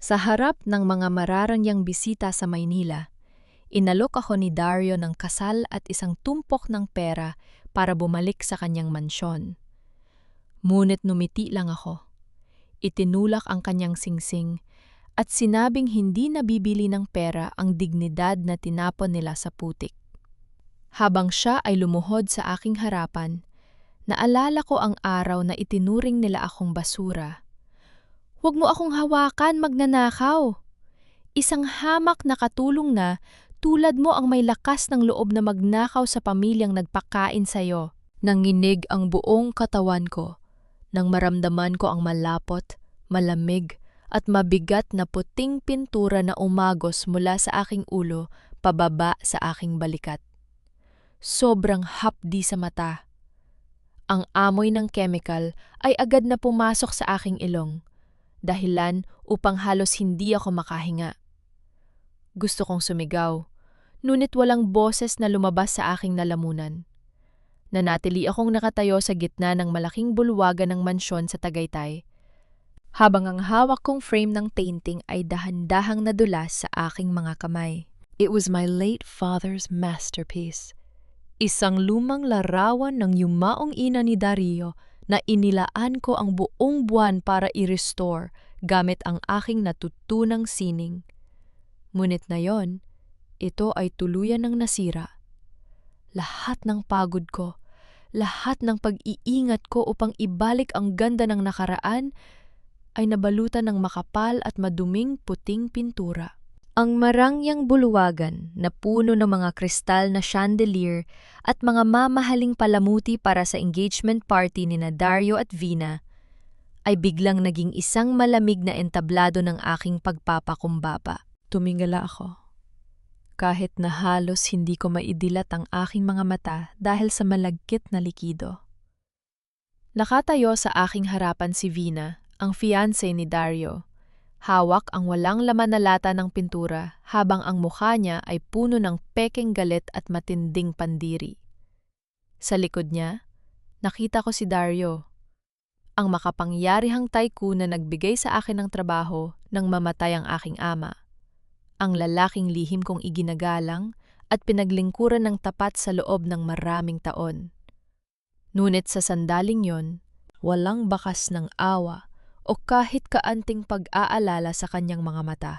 Sa harap ng mga mararangyang bisita sa Maynila, inalok ako ni Dario ng kasal at isang tumpok ng pera para bumalik sa kanyang mansyon. Ngunit numiti lang ako. Itinulak ang kanyang singsing at sinabing hindi nabibili ng pera ang dignidad na tinapon nila sa putik. Habang siya ay lumuhod sa aking harapan, naalala ko ang araw na itinuring nila akong basura. "Huwag mo akong hawakan, magnanakaw! Isang hamak na katulong na tulad mo ang may lakas ng loob na magnakaw sa pamilyang nagpakain sa'yo." Nanginig ang buong katawan ko nang maramdaman ko ang malapot, malamig at mabigat na puting pintura na umagos mula sa aking ulo pababa sa aking balikat. Sobrang hapdi sa mata. Ang amoy ng chemical ay agad na pumasok sa aking ilong, dahilan upang halos hindi ako makahinga. Gusto kong sumigaw, ngunit walang boses na lumabas sa aking lalamunan. Nanatili akong nakatayo sa gitna ng malaking bulwagan ng mansyon sa Tagaytay, habang ang hawak kong frame ng painting ay dahan-dahang nadulas sa aking mga kamay. It was my late father's masterpiece. Isang lumang larawan ng yumaong ina ni Dario na inilaan ko ang buong buwan para i-restore gamit ang aking natutunang sining. Ngunit ngayon, ito ay tuluyan ng nasira. Lahat ng pagod ko, lahat ng pag-iingat ko upang ibalik ang ganda ng nakaraan ay nabalutan ng makapal at maduming puting pintura. Ang marangyang bulwagan na puno ng mga kristal na chandelier at mga mamahaling palamuti para sa engagement party ni Dario at Vina ay biglang naging isang malamig na entablado ng aking pagpapakumbaba. Tumingala ako. Kahit na halos hindi ko maidilat ang aking mga mata dahil sa malagkit na likido. Nakatayo sa aking harapan si Vina, ang fiancé ni Dario. Hawak ang walang laman na lata ng pintura habang ang mukha niya ay puno ng pekeng galit at matinding pandiri. Sa likod niya, nakita ko si Dario, ang makapangyarihang tycoon na nagbigay sa akin ng trabaho nang mamatay ang aking ama. Ang lalaking lihim kong iginagalang at pinaglingkuran ng tapat sa loob ng maraming taon. Ngunit sa sandaling yon, walang bakas ng awa o kahit kaanting pag-aalala sa kanyang mga mata.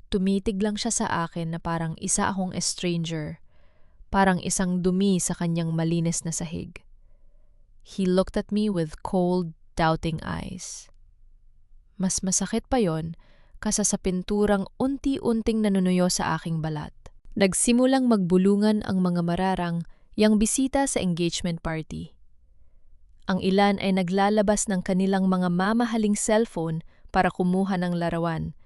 Tumitig lang siya sa akin na parang isa akong stranger, parang isang dumi sa kanyang malinis na sahig. He looked at me with cold, doubting eyes. Mas masakit pa yon kasa sa pinturang unti-unting nanunuyo sa aking balat. Nagsimulang magbulungan ang mga mararang yang bisita sa engagement party. Ang ilan ay naglalabas ng kanilang mga mamahaling cellphone para kumuha ng larawan,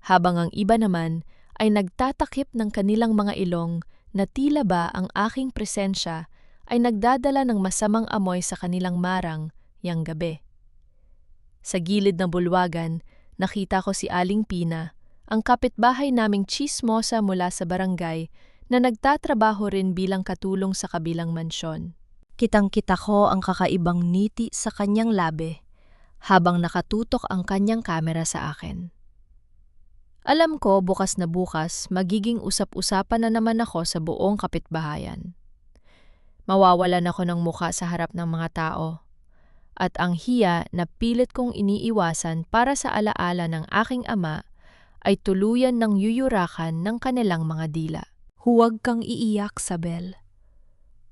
habang ang iba naman ay nagtatakip ng kanilang mga ilong na tila ba ang aking presensya ay nagdadala ng masamang amoy sa kanilang marang yang gabi. Sa gilid ng bulwagan, nakita ko si Aling Pina, ang kapitbahay naming tsismosa mula sa barangay na nagtatrabaho rin bilang katulong sa kabilang mansyon. Kitang-kita ko ang kakaibang ngiti sa kanyang labi habang nakatutok ang kanyang kamera sa akin. Alam ko bukas na bukas magiging usap-usapan na naman ako sa buong kapitbahayan. Mawawalan ako ng mukha sa harap ng mga tao at ang hiya na pilit kong iniiwasan para sa alaala ng aking ama ay tuluyan ng yuyurakan ng kanilang mga dila. "Huwag kang iiyak, Sabel,"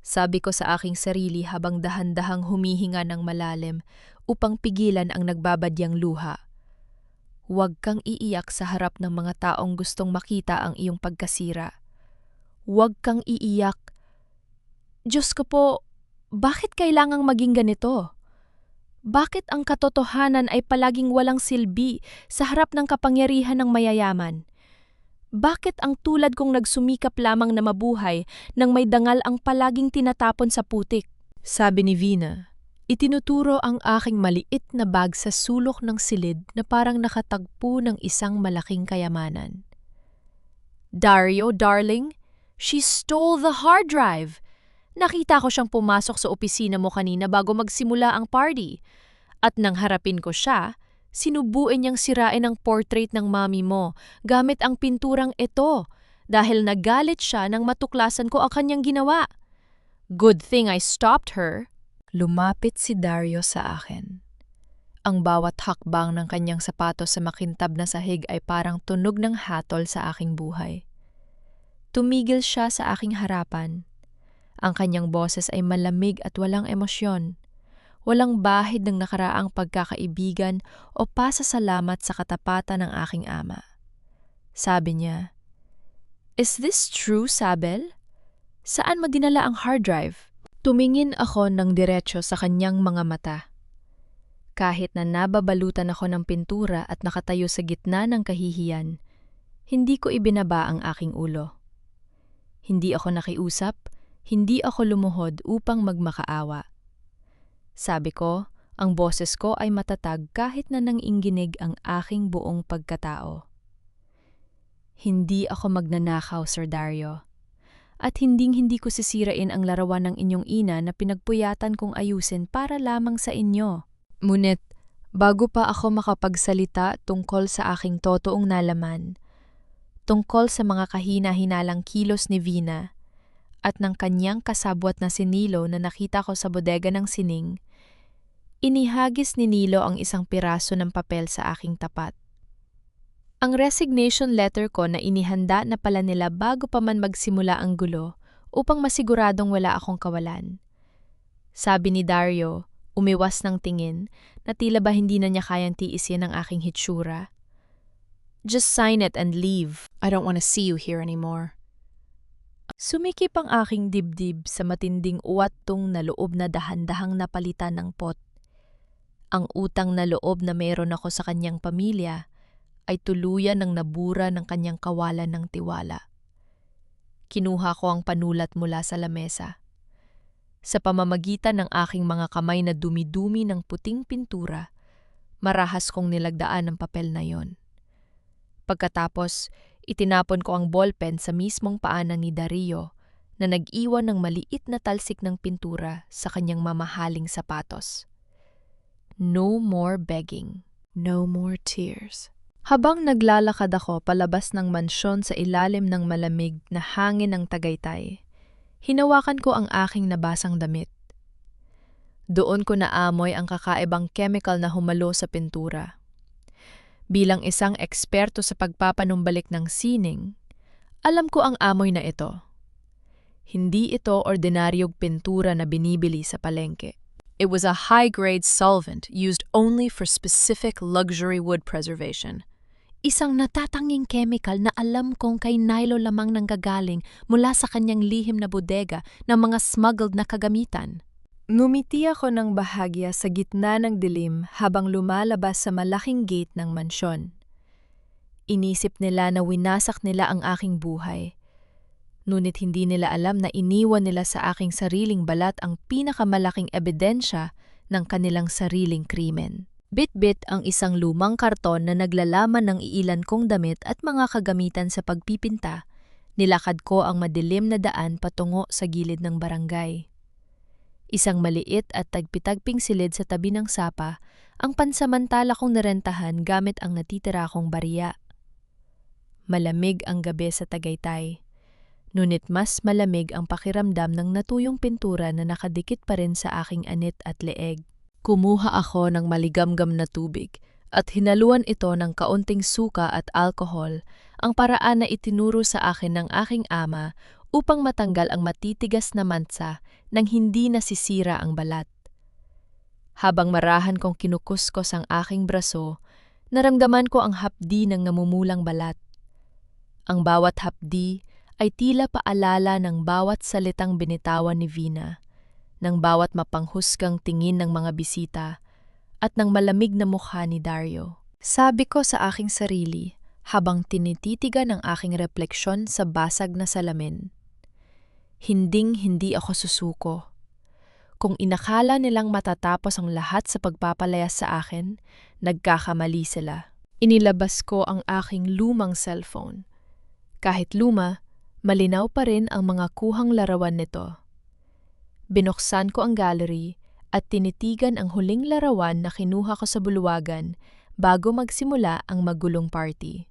sabi ko sa aking sarili habang dahan-dahang humihinga ng malalim upang pigilan ang nagbabadyang luha. Huwag kang iiyak sa harap ng mga taong gustong makita ang iyong pagkasira. Huwag kang iiyak. Diyos ko po, bakit kailangang maging ganito? Bakit ang katotohanan ay palaging walang silbi sa harap ng kapangyarihan ng mayayaman? Bakit ang tulad kong nagsumikap lamang na mabuhay nang may dangal ang palaging tinatapon sa putik? Sabi ni Vina, itinuturo ang aking maliit na bag sa sulok ng silid na parang nakatagpo ng isang malaking kayamanan. "Dario, darling, she stole the hard drive. Nakita ko siyang pumasok sa opisina mo kanina bago magsimula ang party. At nang harapin ko siya, Sinubuin niyang sirain ang portrait ng mami mo gamit ang pinturang ito dahil nagalit siya nang matuklasan ko ang kanyang ginawa. Good thing I stopped her. Lumapit si Dario sa akin. Ang bawat hakbang ng kanyang sapatos sa makintab na sahig ay parang tunog ng hatol sa aking buhay. Tumigil siya sa aking harapan. Ang kanyang boses ay malamig at walang emosyon. Walang bahid ng nakaraang pagkakaibigan o pasasalamat sa katapatan ng aking ama. Sabi niya, "Is this true, Sabel? Saan mo dinala ang hard drive?" Tumingin ako ng diretso sa kanyang mga mata. Kahit na nababalutan ako ng pintura at nakatayo sa gitna ng kahihiyan, hindi ko ibinaba ang aking ulo. Hindi ako nakiusap, hindi ako lumuhod upang magmakaawa. Sabi ko, ang boses ko ay matatag kahit na nanginginig ang aking buong pagkatao. Hindi ako magnanakaw, Sir Dario. At hinding-hindi ko sisirain ang larawan ng inyong ina na pinagpuyatan kong ayusin para lamang sa inyo. Ngunit, bago pa ako makapagsalita tungkol sa aking totoong nalaman, tungkol sa mga kahina-hinalang kilos ni Vina, at ng kanyang kasabwat na si Nilo na nakita ko sa bodega ng sining, inihagis ni Nilo ang isang piraso ng papel sa aking tapat. Ang resignation letter ko na inihanda na pala nila bago pa man magsimula ang gulo upang masiguradong wala akong kawalan. Sabi ni Dario, umiwas ng tingin, na tila ba hindi na niya kayang tiisin ang aking hitsura. "Just sign it and leave. I don't want to see you here anymore." Sumikip ang aking dibdib sa matinding uwatong na loob na dahan-dahang napalitan ng pot. Ang utang na loob na meron ako sa kanyang pamilya ay tuluyan ng nabura ng kanyang kawalan ng tiwala. Kinuha ko ang panulat mula sa lamesa. Sa pamamagitan ng aking mga kamay na dumi-dumi ng puting pintura, marahas kong nilagdaan ang papel na yon. Pagkatapos, itinapon ko ang ballpen sa mismong paanan ni Dario na nag-iwan ng maliit na talsik ng pintura sa kanyang mamahaling sapatos. No more begging. No more tears. Habang naglalakad ako palabas ng mansyon sa ilalim ng malamig na hangin ng Tagaytay, hinawakan ko ang aking nabasang damit. Doon ko naamoy ang kakaibang chemical na humalo sa pintura. Bilang isang eksperto sa pagpapanumbalik ng sining, alam ko ang amoy na ito. Hindi ito ordinaryong pintura na binibili sa palengke. It was a high-grade solvent used only for specific luxury wood preservation. Isang natatanging chemical na alam kong kay Nilo lamang nanggagaling mula sa kanyang lihim na bodega ng mga smuggled na kagamitan. Ngumiti ako ng bahagya sa gitna ng dilim habang lumalabas sa malaking gate ng mansyon. Inisip nila na winasak nila ang aking buhay. Ngunit hindi nila alam na iniwan nila sa aking sariling balat ang pinakamalaking ebidensya ng kanilang sariling krimen. Bit-bit ang isang lumang karton na naglalaman ng iilan kong damit at mga kagamitan sa pagpipinta. Nilakad ko ang madilim na daan patungo sa gilid ng barangay. Isang maliit at tagpi-tagping silid sa tabi ng sapa ang pansamantala kong narentahan gamit ang natitira kong barya. Malamig ang gabi sa Tagaytay. Ngunit mas malamig ang pakiramdam ng natuyong pintura na nakadikit pa rin sa aking anit at leeg. Kumuha ako ng maligamgam na tubig at hinaluan ito ng kaunting suka at alkohol, ang paraan na itinuro sa akin ng aking ama upang matanggal ang matitigas na mansa nang hindi nasisira ang balat. Habang marahan kong kinukuskos ang aking braso, naramdaman ko ang hapdi ng namumulang balat. Ang bawat hapdi ay tila paalala ng bawat salitang binitawan ni Vina, ng bawat mapanghusgang tingin ng mga bisita, at ng malamig na mukha ni Dario. Sabi ko sa aking sarili habang tinititigan ang aking refleksyon sa basag na salamin. Hinding-hindi ako susuko. Kung inakala nilang matatapos ang lahat sa pagpapalayas sa akin, nagkakamali sila. Inilabas ko ang aking lumang cellphone. Kahit luma, malinaw pa rin ang mga kuhang larawan nito. Binuksan ko ang gallery at tinitigan ang huling larawan na kinuha ko sa bulwagan bago magsimula ang magulong party.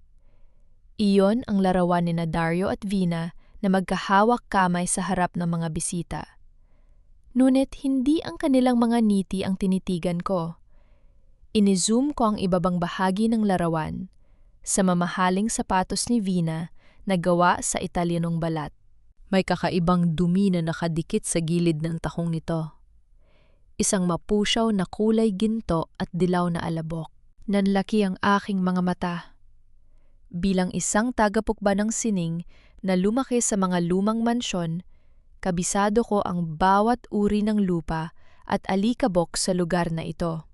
Iyon ang larawan ni Dario at Vina na magkahawak kamay sa harap ng mga bisita. Ngunit hindi ang kanilang mga ngiti ang tinitigan ko. Inizoom ko ang ibabang bahagi ng larawan, sa mamahaling sapatos ni Vina na gawa sa Italianong balat. May kakaibang dumi na nakadikit sa gilid ng tahong nito. Isang mapusyaw na kulay ginto at dilaw na alabok. Nanlaki ang aking mga mata. Bilang isang tagapukba ng sining na lumaki sa mga lumang mansyon, kabisado ko ang bawat uri ng lupa at alikabok sa lugar na ito.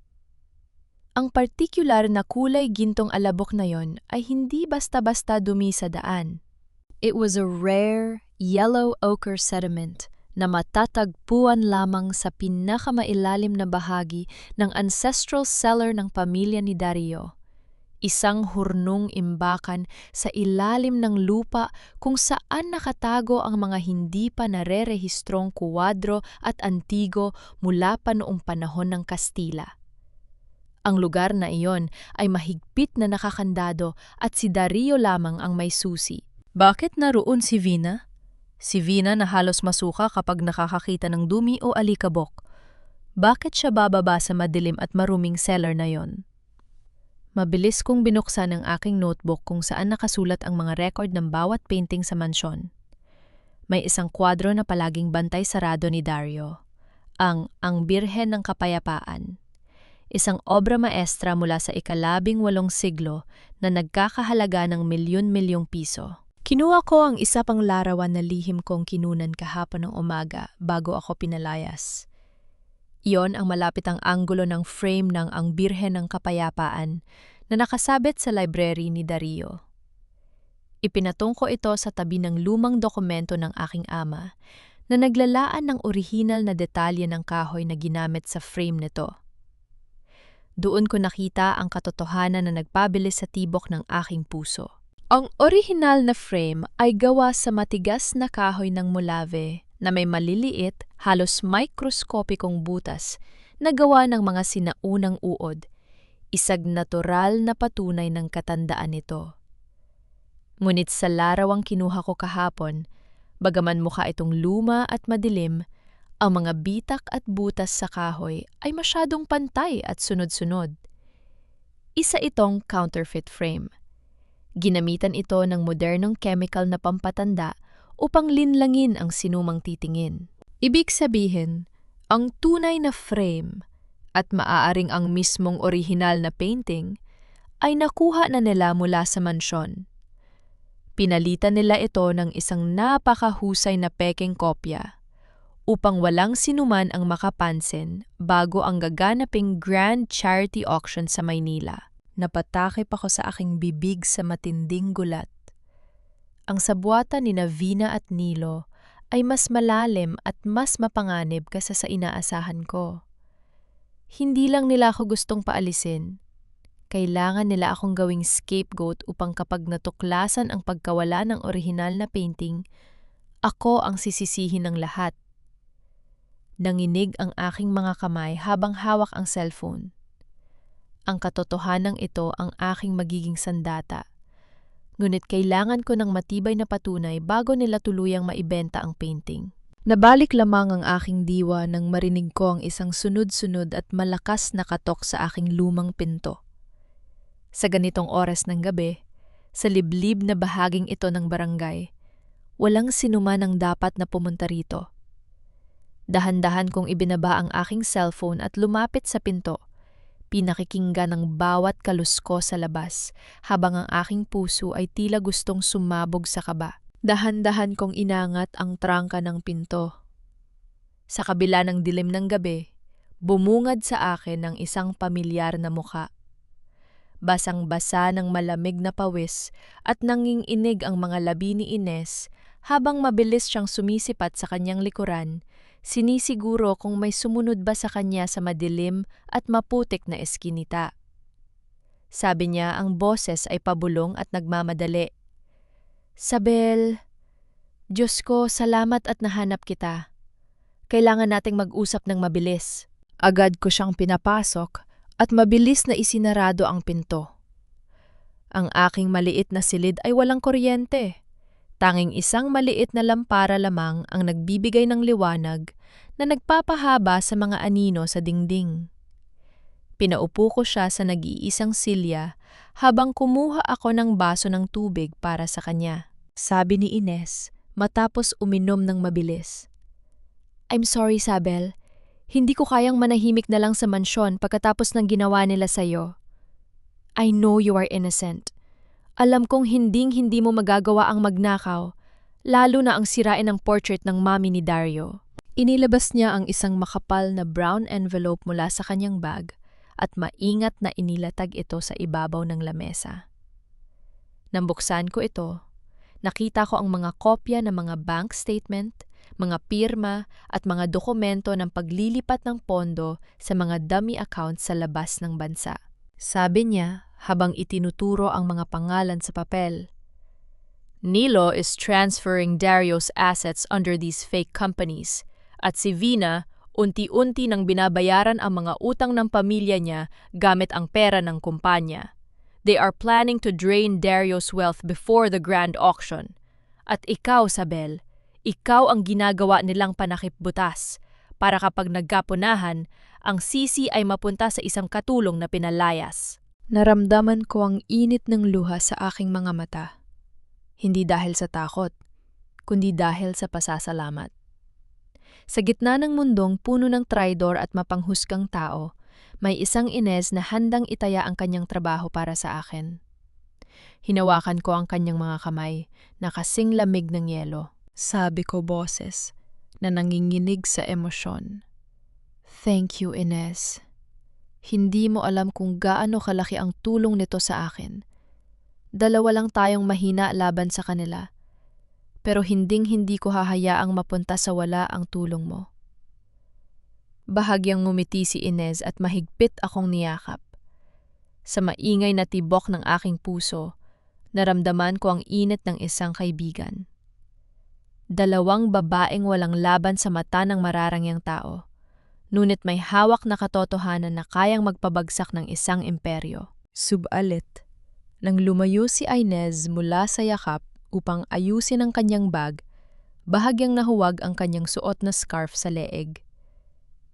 Ang partikular na kulay gintong alabok na yon ay hindi basta-basta dumi sa daan. It was a rare, yellow ochre sediment na matatagpuan lamang sa pinakamailalim na bahagi ng ancestral cellar ng pamilya ni Dario. Isang hurnong imbakan sa ilalim ng lupa kung saan nakatago ang mga hindi pa narerehistrong kuwadro at antigo mula pa noong panahon ng Kastila. Ang lugar na iyon ay mahigpit na nakakandado at si Dario lamang ang may susi. Bakit naroon si Vina? Si Vina na halos masuka kapag nakakakita ng dumi o alikabok. Bakit siya bababa sa madilim at maruming cellar na yon? Mabilis kong binuksan ang aking notebook kung saan nakasulat ang mga record ng bawat painting sa mansyon. May isang kwadro na palaging bantay sarado ni Dario. Ang Birhen ng Kapayapaan. Isang obra maestra mula sa ika-18 siglo na nagkakahalaga ng milyon-milyong piso. Kinuha ko ang isa pang larawan na lihim kong kinunan kahapon ng umaga bago ako pinalayas. Iyon ang malapit ang anggulo ng frame ng Ang Birhen ng Kapayapaan na nakasabit sa library ni Dario. Ipinatong ko ito sa tabi ng lumang dokumento ng aking ama na naglalaan ng orihinal na detalye ng kahoy na ginamit sa frame nito. Doon ko nakita ang katotohanan na nagpabilis sa tibok ng aking puso. Ang orihinal na frame ay gawa sa matigas na kahoy ng mulave na may maliliit, halos mikroskopikong butas na gawa ng mga sinaunang uod, isang natural na patunay ng katandaan nito. Ngunit sa larawang kinuha ko kahapon, bagaman mukha itong luma at madilim, ang mga bitak at butas sa kahoy ay masyadong pantay at sunod-sunod. Isa itong counterfeit frame. Ginamitan ito ng modernong chemical na pampatanda upang linlangin ang sinumang titingin. Ibig sabihin, ang tunay na frame at maaaring ang mismong orihinal na painting ay nakuha na nila mula sa mansyon. Pinalitan nila ito ng isang napakahusay na pekeng kopya upang walang sinuman ang makapansin bago ang gaganaping grand charity auction sa Maynila. Napatakip ako sa aking bibig sa matinding gulat. Ang sabwatan ni Vina at Nilo ay mas malalim at mas mapanganib kaysa sa inaasahan ko. Hindi lang nila ako gustong paalisin. Kailangan nila akong gawing scapegoat upang kapag natuklasan ang pagkawala ng orihinal na painting, ako ang sisisihin ng lahat. Nanginig ang aking mga kamay habang hawak ang cellphone. Ang katotohanan ito ang aking magiging sandata. Ngunit kailangan ko ng matibay na patunay bago nila tuluyang maibenta ang painting. Nabalik lamang ang aking diwa nang marinig ko ang isang sunod-sunod at malakas na katok sa aking lumang pinto. Sa ganitong oras ng gabi, sa liblib na bahaging ito ng barangay, walang sinuman ang dapat na pumunta rito. Dahan-dahan kong ibinaba ang aking cellphone at lumapit sa pinto. Pinakikinggan ng bawat kalusko sa labas habang ang aking puso ay tila gustong sumabog sa kaba. Dahan-dahan kong inangat ang trangka ng pinto. Sa kabila ng dilim ng gabi, bumungad sa akin ang isang pamilyar na muka. Basang-basa ng malamig na pawis at nanginginig ang mga labi ni Ines habang mabilis siyang sumisipat sa kanyang likuran. Sinisiguro kung may sumunod ba sa kanya sa madilim at maputik na eskinita. Sabi niya ang boses ay pabulong at nagmamadali. Sabel, Diyos ko, salamat at nahanap kita. Kailangan nating mag-usap ng mabilis. Agad ko siyang pinapasok at mabilis na isinarado ang pinto. Ang aking maliit na silid ay walang kuryente. Tanging isang maliit na lampara lamang ang nagbibigay ng liwanag na nagpapahaba sa mga anino sa dingding. Pinaupo ko siya sa nag-iisang silya habang kumuha ako ng baso ng tubig para sa kanya. Sabi ni Ines matapos uminom ng mabilis. I'm sorry, Sabel. Hindi ko kayang manahimik na lang sa mansyon pagkatapos ng ginawa nila sa'yo. I know you are innocent. Alam kong hinding-hindi mo magagawa ang magnakaw, lalo na ang sirain ng portrait ng mami ni Dario. Inilabas niya ang isang makapal na brown envelope mula sa kanyang bag at maingat na inilatag ito sa ibabaw ng lamesa. Nang buksan ko ito, nakita ko ang mga kopya ng mga bank statement, mga pirma at mga dokumento ng paglilipat ng pondo sa mga dummy accounts sa labas ng bansa. Sabi niya habang itinuturo ang mga pangalan sa papel. Nilo is transferring Dario's assets under these fake companies at si Vina unti-unti nang binabayaran ang mga utang ng pamilya niya gamit ang pera ng kumpanya. They are planning to drain Dario's wealth before the grand auction. At ikaw, Sabel, ikaw ang ginagawa nilang panakipbutas para kapag nagkapunahan, ang sisi ay mapunta sa isang katulong na pinalayas. Naramdaman ko ang init ng luha sa aking mga mata. Hindi dahil sa takot, kundi dahil sa pasasalamat. Sa gitna ng mundong puno ng traidor at mapanghusgang tao, may isang Ines na handang itaya ang kanyang trabaho para sa akin. Hinawakan ko ang kanyang mga kamay na kasing lamig ng yelo. Sabi ko boses na nanginginig sa emosyon. Thank you, Ines. Hindi mo alam kung gaano kalaki ang tulong nito sa akin. Dalawa lang tayong mahina laban sa kanila. Pero hinding-hindi ko hahayaang mapunta sa wala ang tulong mo. Bahagyang ngumiti si Ines at mahigpit akong niyakap. Sa maingay na tibok ng aking puso, naramdaman ko ang init ng isang kaibigan. Dalawang babaeng walang laban sa mata ng mararangyang tao, ngunit may hawak na katotohanan na kayang magpabagsak ng isang imperyo. Subalit, nang lumayo si Inez mula sa yakap upang ayusin ang kanyang bag, bahagyang nahuwag ang kanyang suot na scarf sa leeg.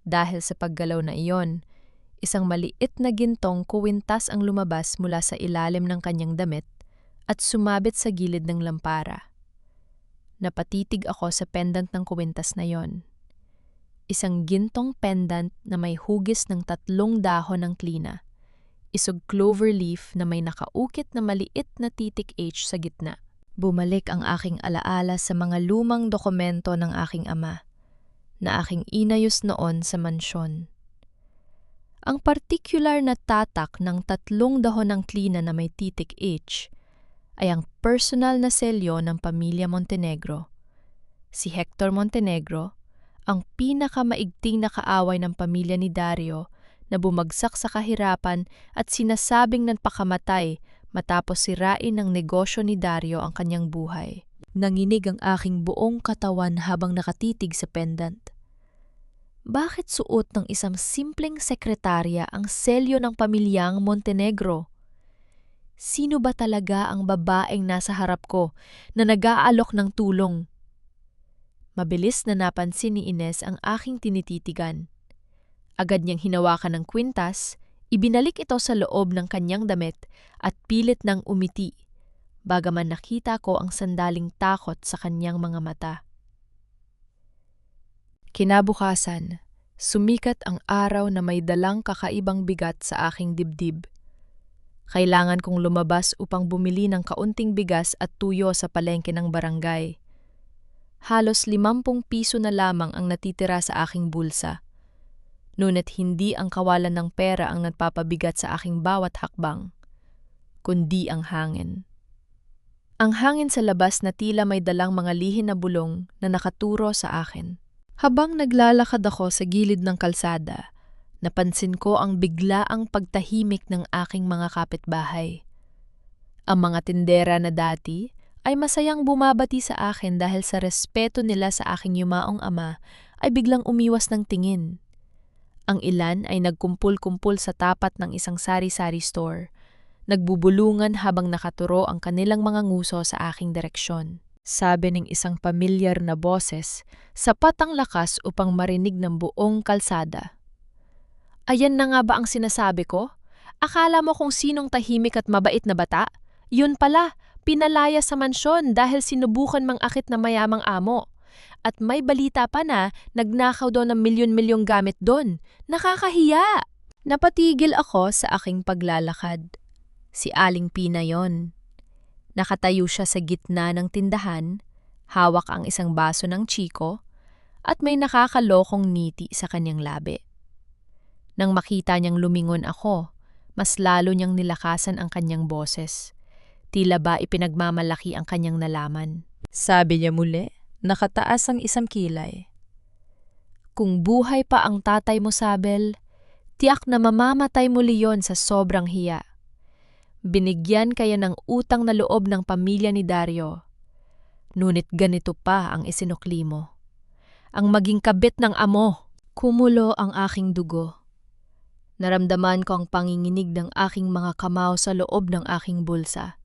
Dahil sa paggalaw na iyon, isang maliit na gintong kuwintas ang lumabas mula sa ilalim ng kanyang damit at sumabit sa gilid ng lampara. Napatitig ako sa pendant ng kuwintas na yon. Isang gintong pendant na may hugis ng 3 dahon ng klina, isog clover leaf na may nakaukit na maliit na titik H sa gitna. Bumalik ang aking alaala sa mga lumang dokumento ng aking ama, na aking inayos noon sa mansyon. Ang partikular na tatak ng 3 dahon ng klina na may titik H ay ang personal na selyo ng pamilya Montenegro. Si Hector Montenegro, ang pinakamaigting na kaaway ng pamilya ni Dario na bumagsak sa kahirapan at sinasabing nagpakamatay matapos sirain ng negosyo ni Dario ang kanyang buhay. Nanginig ang aking buong katawan habang nakatitig sa pendant. Bakit suot ng isang simpleng sekretarya ang selyo ng pamilyang Montenegro? Sino ba talaga ang babaeng nasa harap ko na nag-aalok ng tulong? Mabilis na napansin ni Ines ang aking tinititigan. Agad niyang hinawakan ng kwintas, ibinalik ito sa loob ng kanyang damit at pilit ng umiti, bagaman nakita ko ang sandaling takot sa kanyang mga mata. Kinabukasan, sumikat ang araw na may dalang kakaibang bigat sa aking dibdib. Kailangan kong lumabas upang bumili ng kaunting bigas at tuyo sa palengke ng barangay. Halos 50 piso na lamang ang natitira sa aking bulsa. Ngunit hindi ang kawalan ng pera ang nagpapabigat sa aking bawat hakbang, kundi ang hangin. Ang hangin sa labas na tila may dalang mga lihim na bulong na nakaturo sa akin. Habang naglalakad ako sa gilid ng kalsada, napansin ko ang biglaang pagtahimik ng aking mga kapitbahay. Ang mga tindera na dati ay masayang bumabati sa akin dahil sa respeto nila sa aking yumaong ama ay biglang umiwas ng tingin. Ang ilan ay nagkumpul-kumpul sa tapat ng isang sari-sari store. Nagbubulungan habang nakaturo ang kanilang mga nguso sa aking direksyon. Sabi ng isang pamilyar na boses, sapat ang lakas upang marinig ng buong kalsada. Ayan na nga ba ang sinasabi ko? Akala mo kung sinong tahimik at mabait na bata? Yun pala, pinalaya sa mansyon dahil sinubukan mang-akit na mayamang amo. At may balita pa na nagnakaw daw ng milyon-milyong gamit doon. Nakakahiya! Napatigil ako sa aking paglalakad. Si Aling Pina yon. Nakatayo siya sa gitna ng tindahan, hawak ang isang baso ng chiko, at may nakakalokong ngiti sa kanyang labi. Nang makita niyang lumingon ako, mas lalo niyang nilakasan ang kanyang boses. Tila ba ipinagmamalaki ang kanyang nalaman. Sabi niya muli, nakataas ang isang kilay. Kung buhay pa ang tatay mo, Sabel, tiyak na mamamatay muli yon sa sobrang hiya. Binigyan kaya ng utang na loob ng pamilya ni Dario. Ngunit ganito pa ang isinukli mo. Ang maging kabit ng amo. Kumulo ang aking dugo. Naramdaman ko ang panginginig ng aking mga kamao sa loob ng aking bulsa.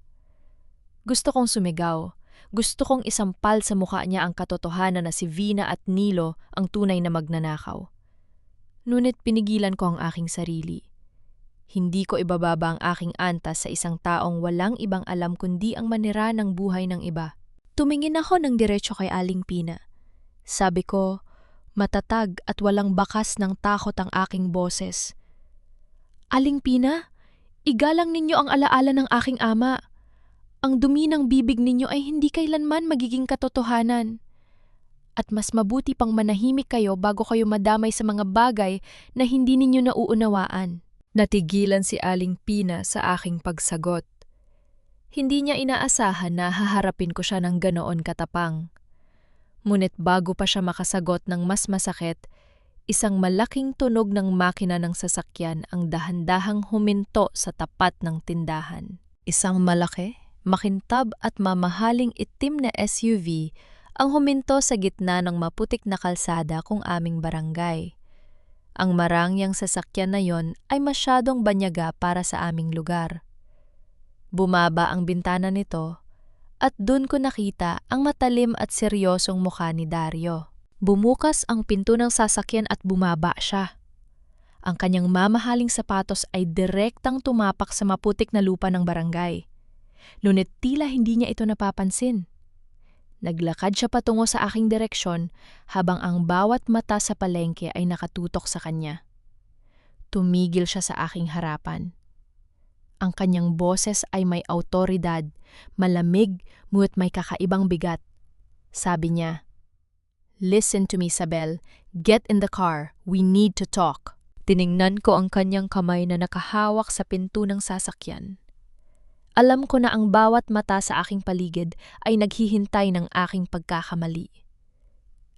Gusto kong sumigaw. Gusto kong isampal sa mukha niya ang katotohanan na si Vina at Nilo ang tunay na magnanakaw. Ngunit pinigilan ko ang aking sarili. Hindi ko ibababa ang aking antas sa isang taong walang ibang alam kundi ang manira ng buhay ng iba. Tumingin ako ng diretso kay Aling Pina. Sabi ko, matatag at walang bakas ng takot ang aking boses. Aling Pina, igalang ninyo ang alaala ng aking ama. Ang dumi ng bibig ninyo ay hindi kailanman magiging katotohanan. At mas mabuti pang manahimik kayo bago kayo madamay sa mga bagay na hindi ninyo nauunawaan. Natigilan si Aling Pina sa aking pagsagot. Hindi niya inaasahan na haharapin ko siya ng ganoon katapang. Ngunit bago pa siya makasagot ng mas masakit, isang malaking tunog ng makina ng sasakyan ang dahan-dahang huminto sa tapat ng tindahan. Isang malaki, makintab at mamahaling itim na SUV ang huminto sa gitna ng maputik na kalsada kung aming barangay. Ang marangyang sasakyan na yon ay masyadong banyaga para sa aming lugar. Bumaba ang bintana nito at dun ko nakita ang matalim at seryosong mukha ni Dario. Bumukas ang pinto ng sasakyan at bumaba siya. Ang kanyang mamahaling sapatos ay direktang tumapak sa maputik na lupa ng barangay. Ngunit tila hindi niya ito napapansin. Naglakad siya patungo sa aking direksyon habang ang bawat mata sa palengke ay nakatutok sa kanya. Tumigil siya sa aking harapan. Ang kanyang boses ay may awtoridad, malamig ngunit may kakaibang bigat. Sabi niya, "Listen to me, Sabel. Get in the car. We need to talk." Tiningnan ko ang kanyang kamay na nakahawak sa pinto ng sasakyan. Alam ko na ang bawat mata sa aking paligid ay naghihintay ng aking pagkakamali.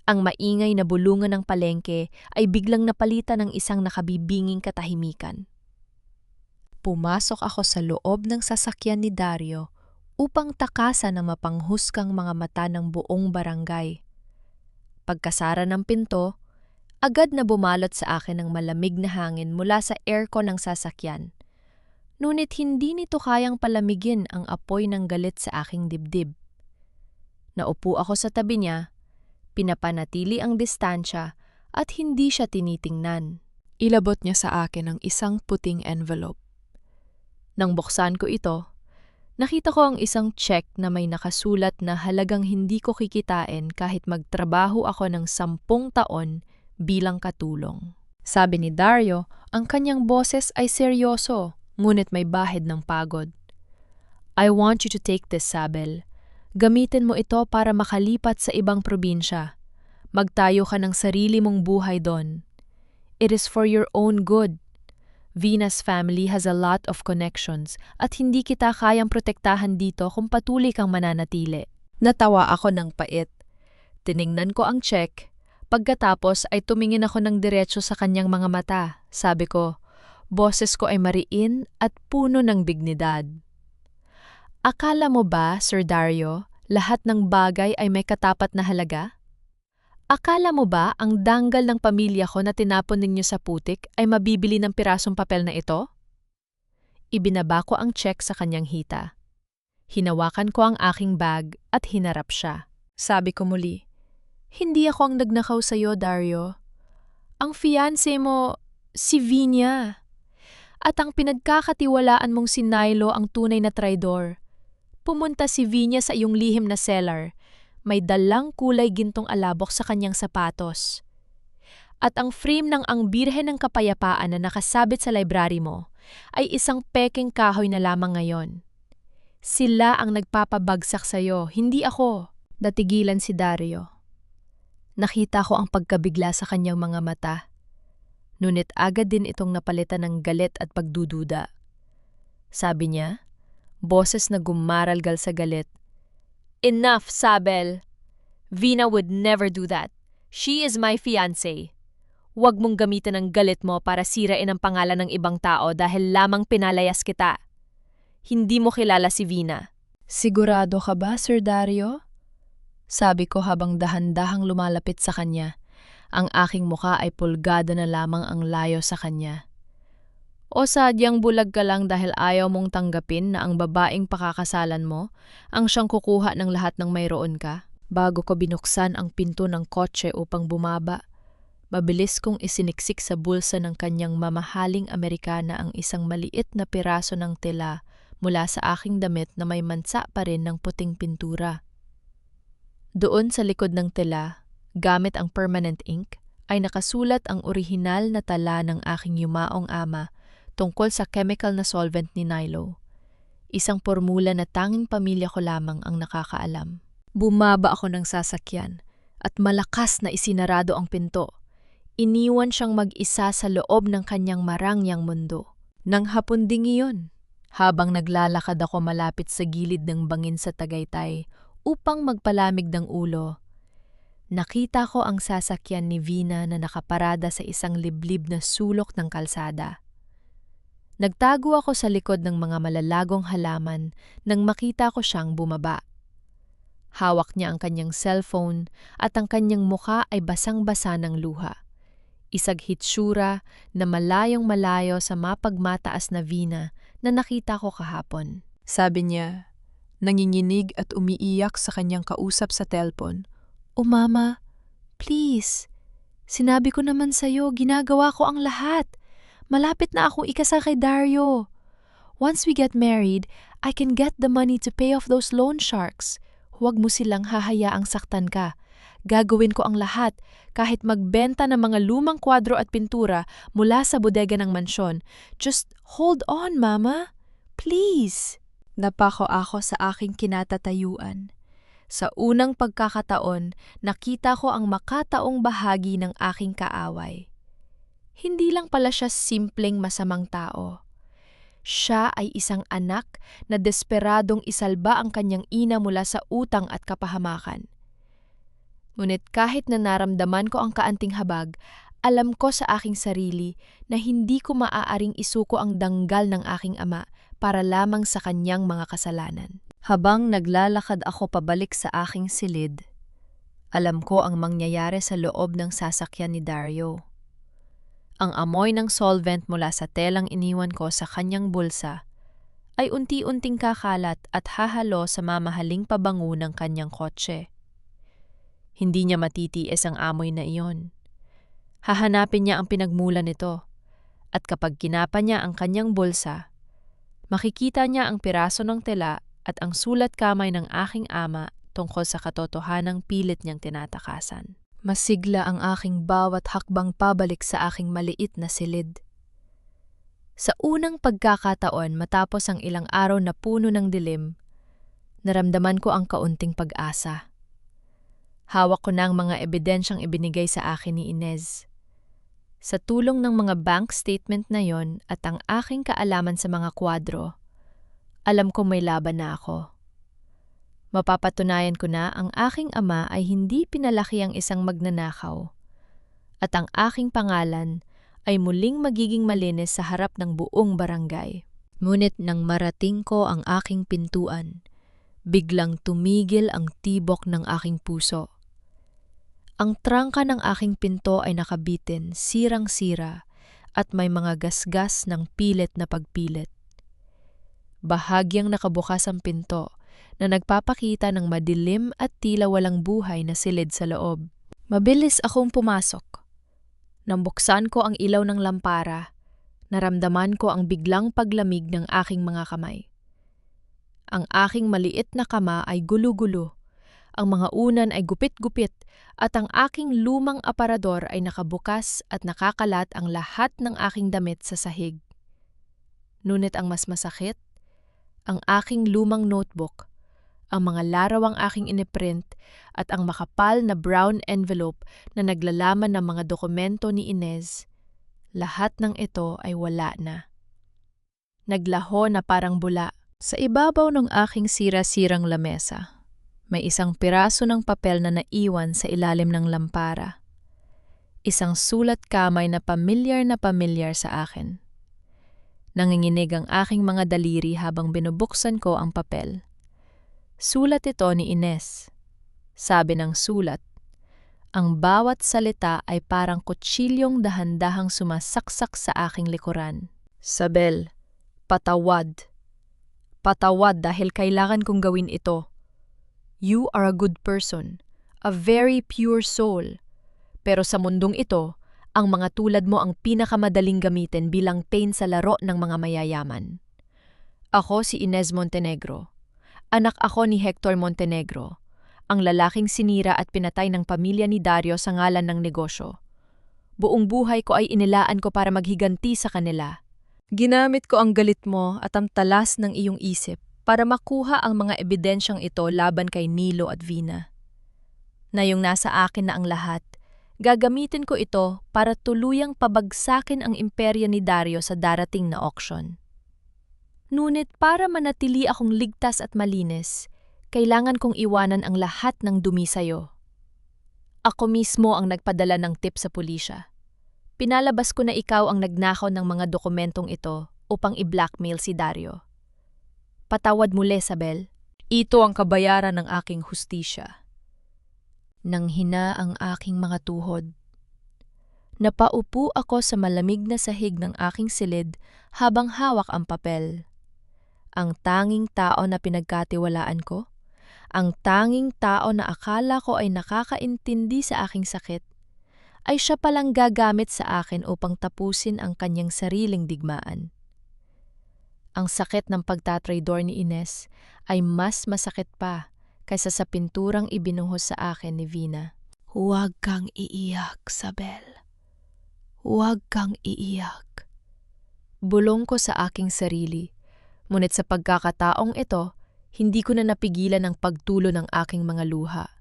Ang maingay na bulungan ng palengke ay biglang napalitan ng isang nakabibinging katahimikan. Pumasok ako sa loob ng sasakyan ni Dario upang takasan ang mapanghusgang mga mata ng buong barangay. Pagkasara ng pinto, agad na bumalot sa akin ang malamig na hangin mula sa aircon ng sasakyan. Ngunit hindi nito kayang palamigin ang apoy ng galit sa aking dibdib. Naupo ako sa tabi niya, pinapanatili ang distansya at hindi siya tinitingnan. Ilabot niya sa akin ang isang puting envelope. Nang buksan ko ito, nakita ko ang isang check na may nakasulat na halagang hindi ko kikitain kahit magtrabaho ako ng 10 taon bilang katulong. Sabi ni Dario, ang kanyang boses ay seryoso. Ngunit may bahid ng pagod. I want you to take this, Sabel. Gamitin mo ito para makalipat sa ibang probinsya. Magtayo ka ng sarili mong buhay doon. It is for your own good. Vina's family has a lot of connections at hindi kita kayang protektahan dito kung patuloy kang mananatili. Natawa ako ng pait. Tiningnan ko ang check. Pagkatapos ay tumingin ako ng diretso sa kanyang mga mata. Sabi ko, boses ko ay mariin at puno ng dignidad. Akala mo ba, Sir Dario, lahat ng bagay ay may katapat na halaga? Akala mo ba ang danggal ng pamilya ko na tinapon ninyo sa putik ay mabibili ng pirasong papel na ito? Ibinaba ko ang check sa kanyang hita. Hinawakan ko ang aking bag at hinarap siya. Sabi ko muli, "Hindi ako ang nagnakaw sa'yo, Dario. Ang fiancé mo, si Vinya. At ang pinagkakatiwalaan mong si Nilo ang tunay na traidor. Pumunta si Vinya sa iyong lihim na cellar. May dalang kulay gintong alabok sa kanyang sapatos. At ang frame ng Ang Birhen ng Kapayapaan na nakasabit sa library mo ay isang pekeng kahoy na lamang ngayon. Sila ang nagpapabagsak sa'yo, hindi ako." Natigilan si Dario. Nakita ko ang pagkabigla sa kanyang mga mata. Ngunit agad din itong napalitan ng galit at pagdududa. Sabi niya, boses na gumaralgal sa galit, "Enough, Sabel! Vina would never do that. She is my fiancé. Huwag mong gamitin ang galit mo para sirain ang pangalan ng ibang tao dahil lamang pinalayas kita. Hindi mo kilala si Vina." "Sigurado ka ba, Sir Dario?" Sabi ko habang dahan-dahang lumalapit sa kanya. Ang aking muka ay pulgada na lamang ang layo sa kanya. "O sadyang bulag ka lang dahil ayaw mong tanggapin na ang babaeng pakakasalan mo ang siyang kukuha ng lahat ng mayroon ka?" Bago ko binuksan ang pinto ng kotse upang bumaba, mabilis kong isiniksik sa bulsa ng kanyang mamahaling Amerikana ang isang maliit na piraso ng tela mula sa aking damit na may mansa pa rin ng puting pintura. Doon sa likod ng tela, gamit ang permanent ink, ay nakasulat ang orihinal na tala ng aking yumaong ama tungkol sa chemical na solvent ni Nilo. Isang formula na tanging pamilya ko lamang ang nakakaalam. Bumaba ako ng sasakyan at malakas na isinarado ang pinto. Iniwan siyang mag-isa sa loob ng kanyang marangyang mundo. Nang hapon ding iyon, habang naglalakad ako malapit sa gilid ng bangin sa Tagaytay upang magpalamig ng ulo, nakita ko ang sasakyan ni Vina na nakaparada sa isang liblib na sulok ng kalsada. Nagtago ako sa likod ng mga malalagong halaman nang makita ko siyang bumaba. Hawak niya ang kanyang cellphone at ang kanyang mukha ay basang-basa ng luha. Isang hitsura na malayong-malayo sa mapagmataas na Vina na nakita ko kahapon. Sabi niya, nanginginig at umiiyak sa kanyang kausap sa telpon, "O mama, please. Sinabi ko naman sa'yo, ginagawa ko ang lahat. Malapit na akong ikasal kay Dario. Once we get married, I can get the money to pay off those loan sharks. Huwag mo silang hahayaang saktan ka. Gagawin ko ang lahat, kahit magbenta ng mga lumang kwadro at pintura mula sa bodega ng mansyon. Just hold on, mama. Please." Napako ako sa aking kinatatayuan. Sa unang pagkakataon, nakita ko ang makataong bahagi ng aking kaaway. Hindi lang pala siya simpleng masamang tao. Siya ay isang anak na desperadong isalba ang kanyang ina mula sa utang at kapahamakan. Ngunit kahit na naramdaman ko ang kaanting habag, alam ko sa aking sarili na hindi ko maaaring isuko ang danggal ng aking ama para lamang sa kanyang mga kasalanan. Habang naglalakad ako pabalik sa aking silid, alam ko ang mangyayari sa loob ng sasakyan ni Dario. Ang amoy ng solvent mula sa telang iniwan ko sa kanyang bulsa ay unti-unting kakalat at hahalo sa mamahaling pabango ng kanyang kotse. Hindi niya matitiis ang amoy na iyon. Hahanapin niya ang pinagmulan nito, at kapag kinapa niya ang kanyang bulsa, makikita niya ang piraso ng tela at ang sulat kamay ng aking ama tungkol sa katotohanang pilit niyang tinatakasan. Masigla ang aking bawat hakbang pabalik sa aking maliit na silid. Sa unang pagkakataon matapos ang ilang araw na puno ng dilim, naramdaman ko ang kaunting pag-asa. Hawak ko na ang mga ebidensyang ibinigay sa akin ni Inez. Sa tulong ng mga bank statement na yon at ang aking kaalaman sa mga kwadro, alam ko may laban na ako. Mapapatunayan ko na ang aking ama ay hindi pinalaki ang isang magnanakaw, at ang aking pangalan ay muling magiging malinis sa harap ng buong barangay. Ngunit nang marating ko ang aking pintuan, biglang tumigil ang tibok ng aking puso. Ang trangka ng aking pinto ay nakabitin, sirang-sira, at may mga gasgas ng pilit na pagpilit. Bahagyang nakabukas ang pinto na nagpapakita ng madilim at tila walang buhay na silid sa loob. Mabilis akong pumasok. Nang buksan ko ang ilaw ng lampara, naramdaman ko ang biglang paglamig ng aking mga kamay. Ang aking maliit na kama ay gulo-gulo, ang mga unan ay gupit-gupit, at ang aking lumang aparador ay nakabukas at nakakalat ang lahat ng aking damit sa sahig. Ngunit ang mas masakit, ang aking lumang notebook, ang mga larawang aking iniprint at ang makapal na brown envelope na naglalaman ng mga dokumento ni Inez, lahat ng ito ay wala na. Naglaho na parang bula. Sa ibabaw ng aking sira-sirang lamesa, may isang piraso ng papel na naiwan sa ilalim ng lampara. Isang sulat kamay na pamilyar sa akin. Nanginginig ang aking mga daliri habang binubuksan ko ang papel. Sulat ito ni Inez. Sabi ng sulat, ang bawat salita ay parang kutsilyong dahan-dahang sumasaksak sa aking likuran. Sabel, patawad. Patawad dahil kailangan kong gawin ito. You are a good person, a very pure soul. Pero sa mundong ito, ang mga tulad mo ang pinakamadaling gamitin bilang pain sa laro ng mga mayayaman. Ako si Inez Montenegro. Anak ako ni Hector Montenegro, ang lalaking sinira at pinatay ng pamilya ni Dario sa ngalan ng negosyo. Buong buhay ko ay inilaan ko para maghiganti sa kanila. Ginamit ko ang galit mo at ang talas ng iyong isip para makuha ang mga ebidensyang ito laban kay Nilo at Vina. Na yung nasa akin na ang lahat, gagamitin ko ito para tuluyang pabagsakin ang imperyo ni Dario sa darating na auction. Ngunit para manatili akong ligtas at malinis, kailangan kong iwanan ang lahat ng dumi sa'yo. Ako mismo ang nagpadala ng tip sa pulisya. Pinalabas ko na ikaw ang nagnakaw ng mga dokumentong ito upang i-blackmail si Dario. Patawad muli, Sabel. Ito ang kabayaran ng aking hustisya. Nanghina ang aking mga tuhod. Napaupo ako sa malamig na sahig ng aking silid habang hawak ang papel. Ang tanging tao na pinagkatiwalaan ko, ang tanging tao na akala ko ay nakakaintindi sa aking sakit, ay siya palang gagamit sa akin upang tapusin ang kanyang sariling digmaan. Ang sakit ng pagtatraidor ni Inez ay mas masakit pa kaysa sa pinturang ibinuhos sa akin ni Vina. Huwag kang iiyak, Sabel. Huwag kang iiyak. Bulong ko sa aking sarili, ngunit sa pagkakataong ito, hindi ko na napigilan ang pagtulo ng aking mga luha.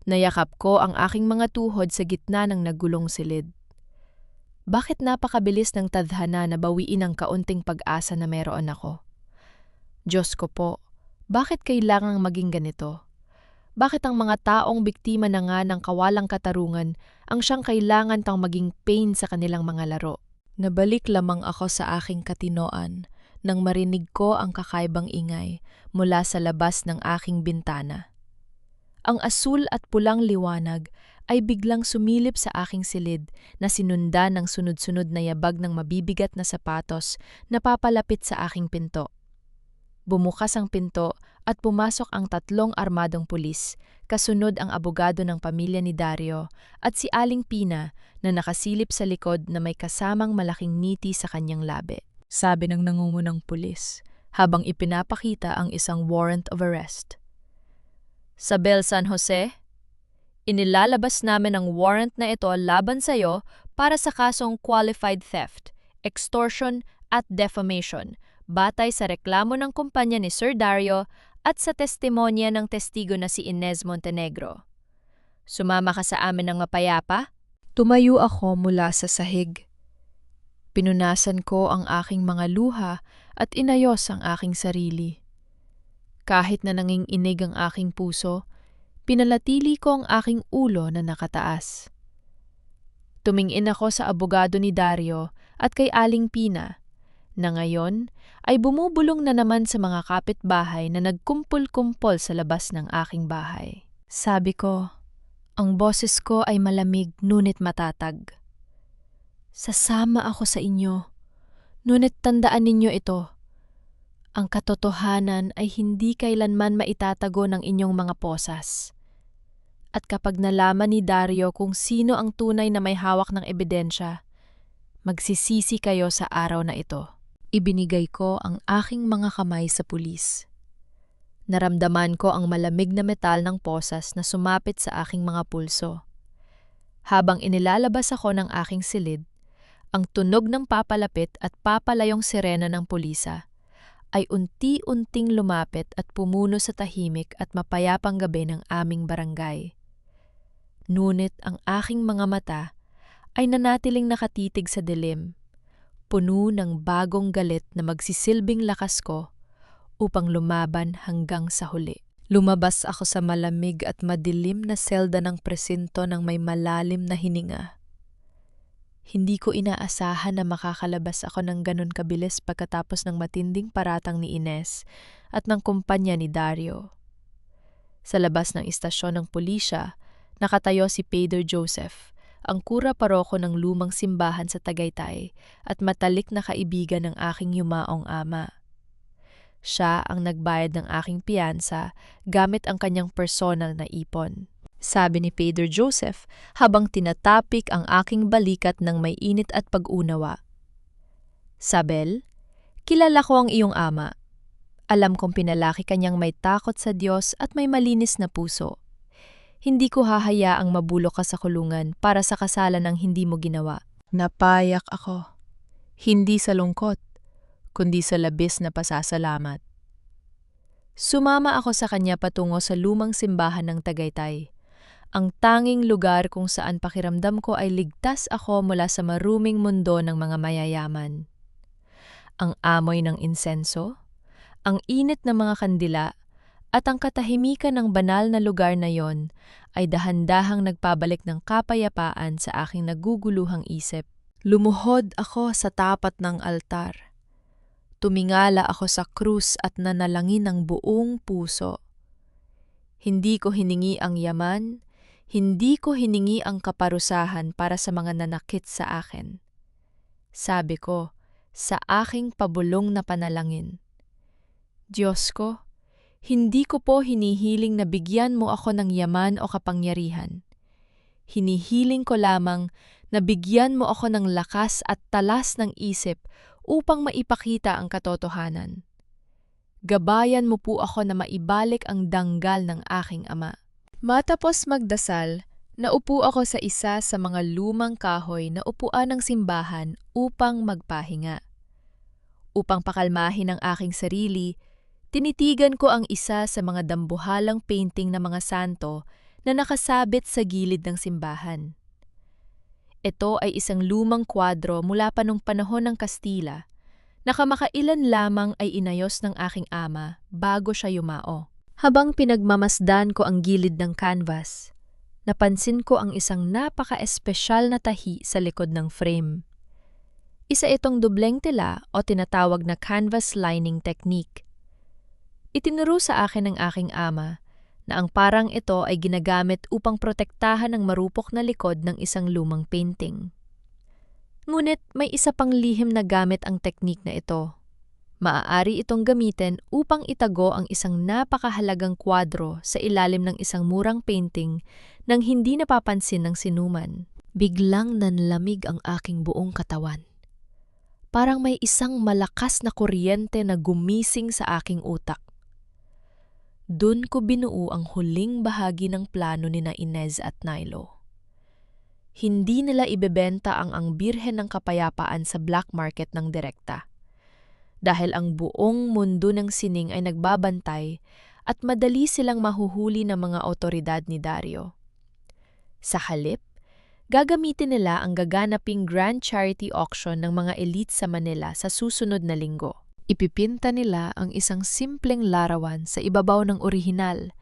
Nayakap ko ang aking mga tuhod sa gitna ng nagulong silid. Bakit napakabilis ng tadhana na bawiin ang kaunting pag-asa na meron ako? Diyos ko po, bakit kailangang maging ganito? Bakit ang mga taong biktima na nga ng kawalang katarungan ang siyang kailangan pang maging pain sa kanilang mga laro? Nabalik lamang ako sa aking katinoan nang marinig ko ang kakaibang ingay mula sa labas ng aking bintana. Ang asul at pulang liwanag ay biglang sumilip sa aking silid na sinundan ng sunod-sunod na yabag ng mabibigat na sapatos na papalapit sa aking pinto. Bumukas ang pinto at pumasok ang 3 armadong pulis, kasunod ang abogado ng pamilya ni Dario at si Aling Pina na nakasilip sa likod na may kasamang malaking ngiti sa kanyang labi. Sabi ng nangungunang pulis habang ipinapakita ang isang warrant of arrest. Sabel San Jose, inilalabas namin ang warrant na ito laban sa iyo para sa kasong qualified theft, extortion at defamation, batay sa reklamo ng kumpanya ni Sir Dario at sa testimonya ng testigo na si Inez Montenegro. Sumama ka sa amin ng mapayapa? Tumayo ako mula sa sahig. Pinunasan ko ang aking mga luha at inayos ang aking sarili. Kahit na nanginginig ang aking puso, pinanatili ko ang aking ulo na nakataas. Tumingin ako sa abogado ni Dario at kay Aling Pina, na ngayon ay bumubulong na naman sa mga kapitbahay na nagkumpul-kumpol sa labas ng aking bahay. Sabi ko, Ang boses ko ay malamig ngunit matatag. Sasama ako sa inyo, ngunit tandaan ninyo ito. Ang katotohanan ay hindi kailanman maitatago ng inyong mga posas. At kapag nalaman ni Dario kung sino ang tunay na may hawak ng ebidensya, magsisisi kayo sa araw na ito. Ibinigay ko ang aking mga kamay sa pulis. Naramdaman ko ang malamig na metal ng posas na sumapit sa aking mga pulso. Habang inilalabas ako ng aking silid, ang tunog ng papalapit at papalayong sirena ng pulisa ay unti-unting lumapit at pumuno sa tahimik at mapayapang gabi ng aming barangay. Ngunit ang aking mga mata ay nanatiling nakatitig sa dilim, puno ng bagong galit na magsisilbing lakas ko upang lumaban hanggang sa huli. Lumabas ako sa malamig at madilim na selda ng presinto ng may malalim na hininga. Hindi ko inaasahan na makakalabas ako ng ganun kabilis pagkatapos ng matinding paratang ni Ines at ng kumpanya ni Dario. Sa labas ng istasyon ng pulisya, nakatayo si Pedro Joseph, ang kura paroko ng lumang simbahan sa Tagaytay at matalik na kaibigan ng aking yumaong ama. Siya ang nagbayad ng aking piyansa gamit ang kanyang personal na ipon. Sabi ni Pedro Joseph habang tinatapik ang aking balikat ng may init at pag-unawa. Sabel, kilala ko ang iyong ama. Alam kong pinalaki kanyang may takot sa Diyos at may malinis na puso. Hindi ko hahayaang mabulok ka sa kulungan para sa kasalan ng hindi mo ginawa. Napayak ako. Hindi sa lungkot, kundi sa labis na pasasalamat. Sumama ako sa kanya patungo sa lumang simbahan ng Tagaytay, ang tanging lugar kung saan pakiramdam ko ay ligtas ako mula sa maruming mundo ng mga mayayaman. Ang amoy ng insenso, ang init ng mga kandila, at ang katahimikan ng banal na lugar na yon ay dahan-dahang nagpabalik ng kapayapaan sa aking naguguluhang isip. Lumuhod ako sa tapat ng altar. Tumingala ako sa krus at nanalangin ng buong puso. Hindi ko hiningi ang yaman, hindi ko hiningi ang kaparusahan para sa mga nanakit sa akin. Sabi ko, sa aking pabulong na panalangin, Diyos ko, hindi ko po hinihiling na bigyan mo ako ng yaman o kapangyarihan. Hinihiling ko lamang na bigyan mo ako ng lakas at talas ng isip upang maipakita ang katotohanan. Gabayan mo po ako na maibalik ang danggal ng aking ama. Matapos magdasal, naupo ako sa isa sa mga lumang kahoy na upuan ng simbahan upang magpahinga. Upang pakalmahin ang aking sarili, tinitigan ko ang isa sa mga dambuhalang painting ng mga santo na nakasabit sa gilid ng simbahan. Ito ay isang lumang kwadro mula pa nung panahon ng Kastila, na kamakailan lamang ay inayos ng aking ama bago siya yumao. Habang pinagmamasdan ko ang gilid ng canvas, napansin ko ang isang napaka-espesyal na tahi sa likod ng frame. Isa itong dubleng tela o tinatawag na canvas lining technique. Itinuro sa akin ng aking ama na ang parang ito ay ginagamit upang protektahan ang marupok na likod ng isang lumang painting. Ngunit may isa pang lihim na gamit ang teknik na ito. Maaari itong gamitin upang itago ang isang napakahalagang kwadro sa ilalim ng isang murang painting nang hindi napapansin ng sinuman. Biglang nanlamig ang aking buong katawan. Parang may isang malakas na kuryente na gumising sa aking utak. Dun ko binuo ang huling bahagi ng plano ni na Inez at Nilo. Hindi nila ibebenta ang Birhen ng Kapayapaan sa black market ng direkta. Dahil ang buong mundo ng sining ay nagbabantay at madali silang mahuhuli ng mga otoridad ni Dario. Sa halip, gagamitin nila ang gaganaping grand charity auction ng mga elite sa Manila sa susunod na linggo. Ipipinta nila ang isang simpleng larawan sa ibabaw ng orihinal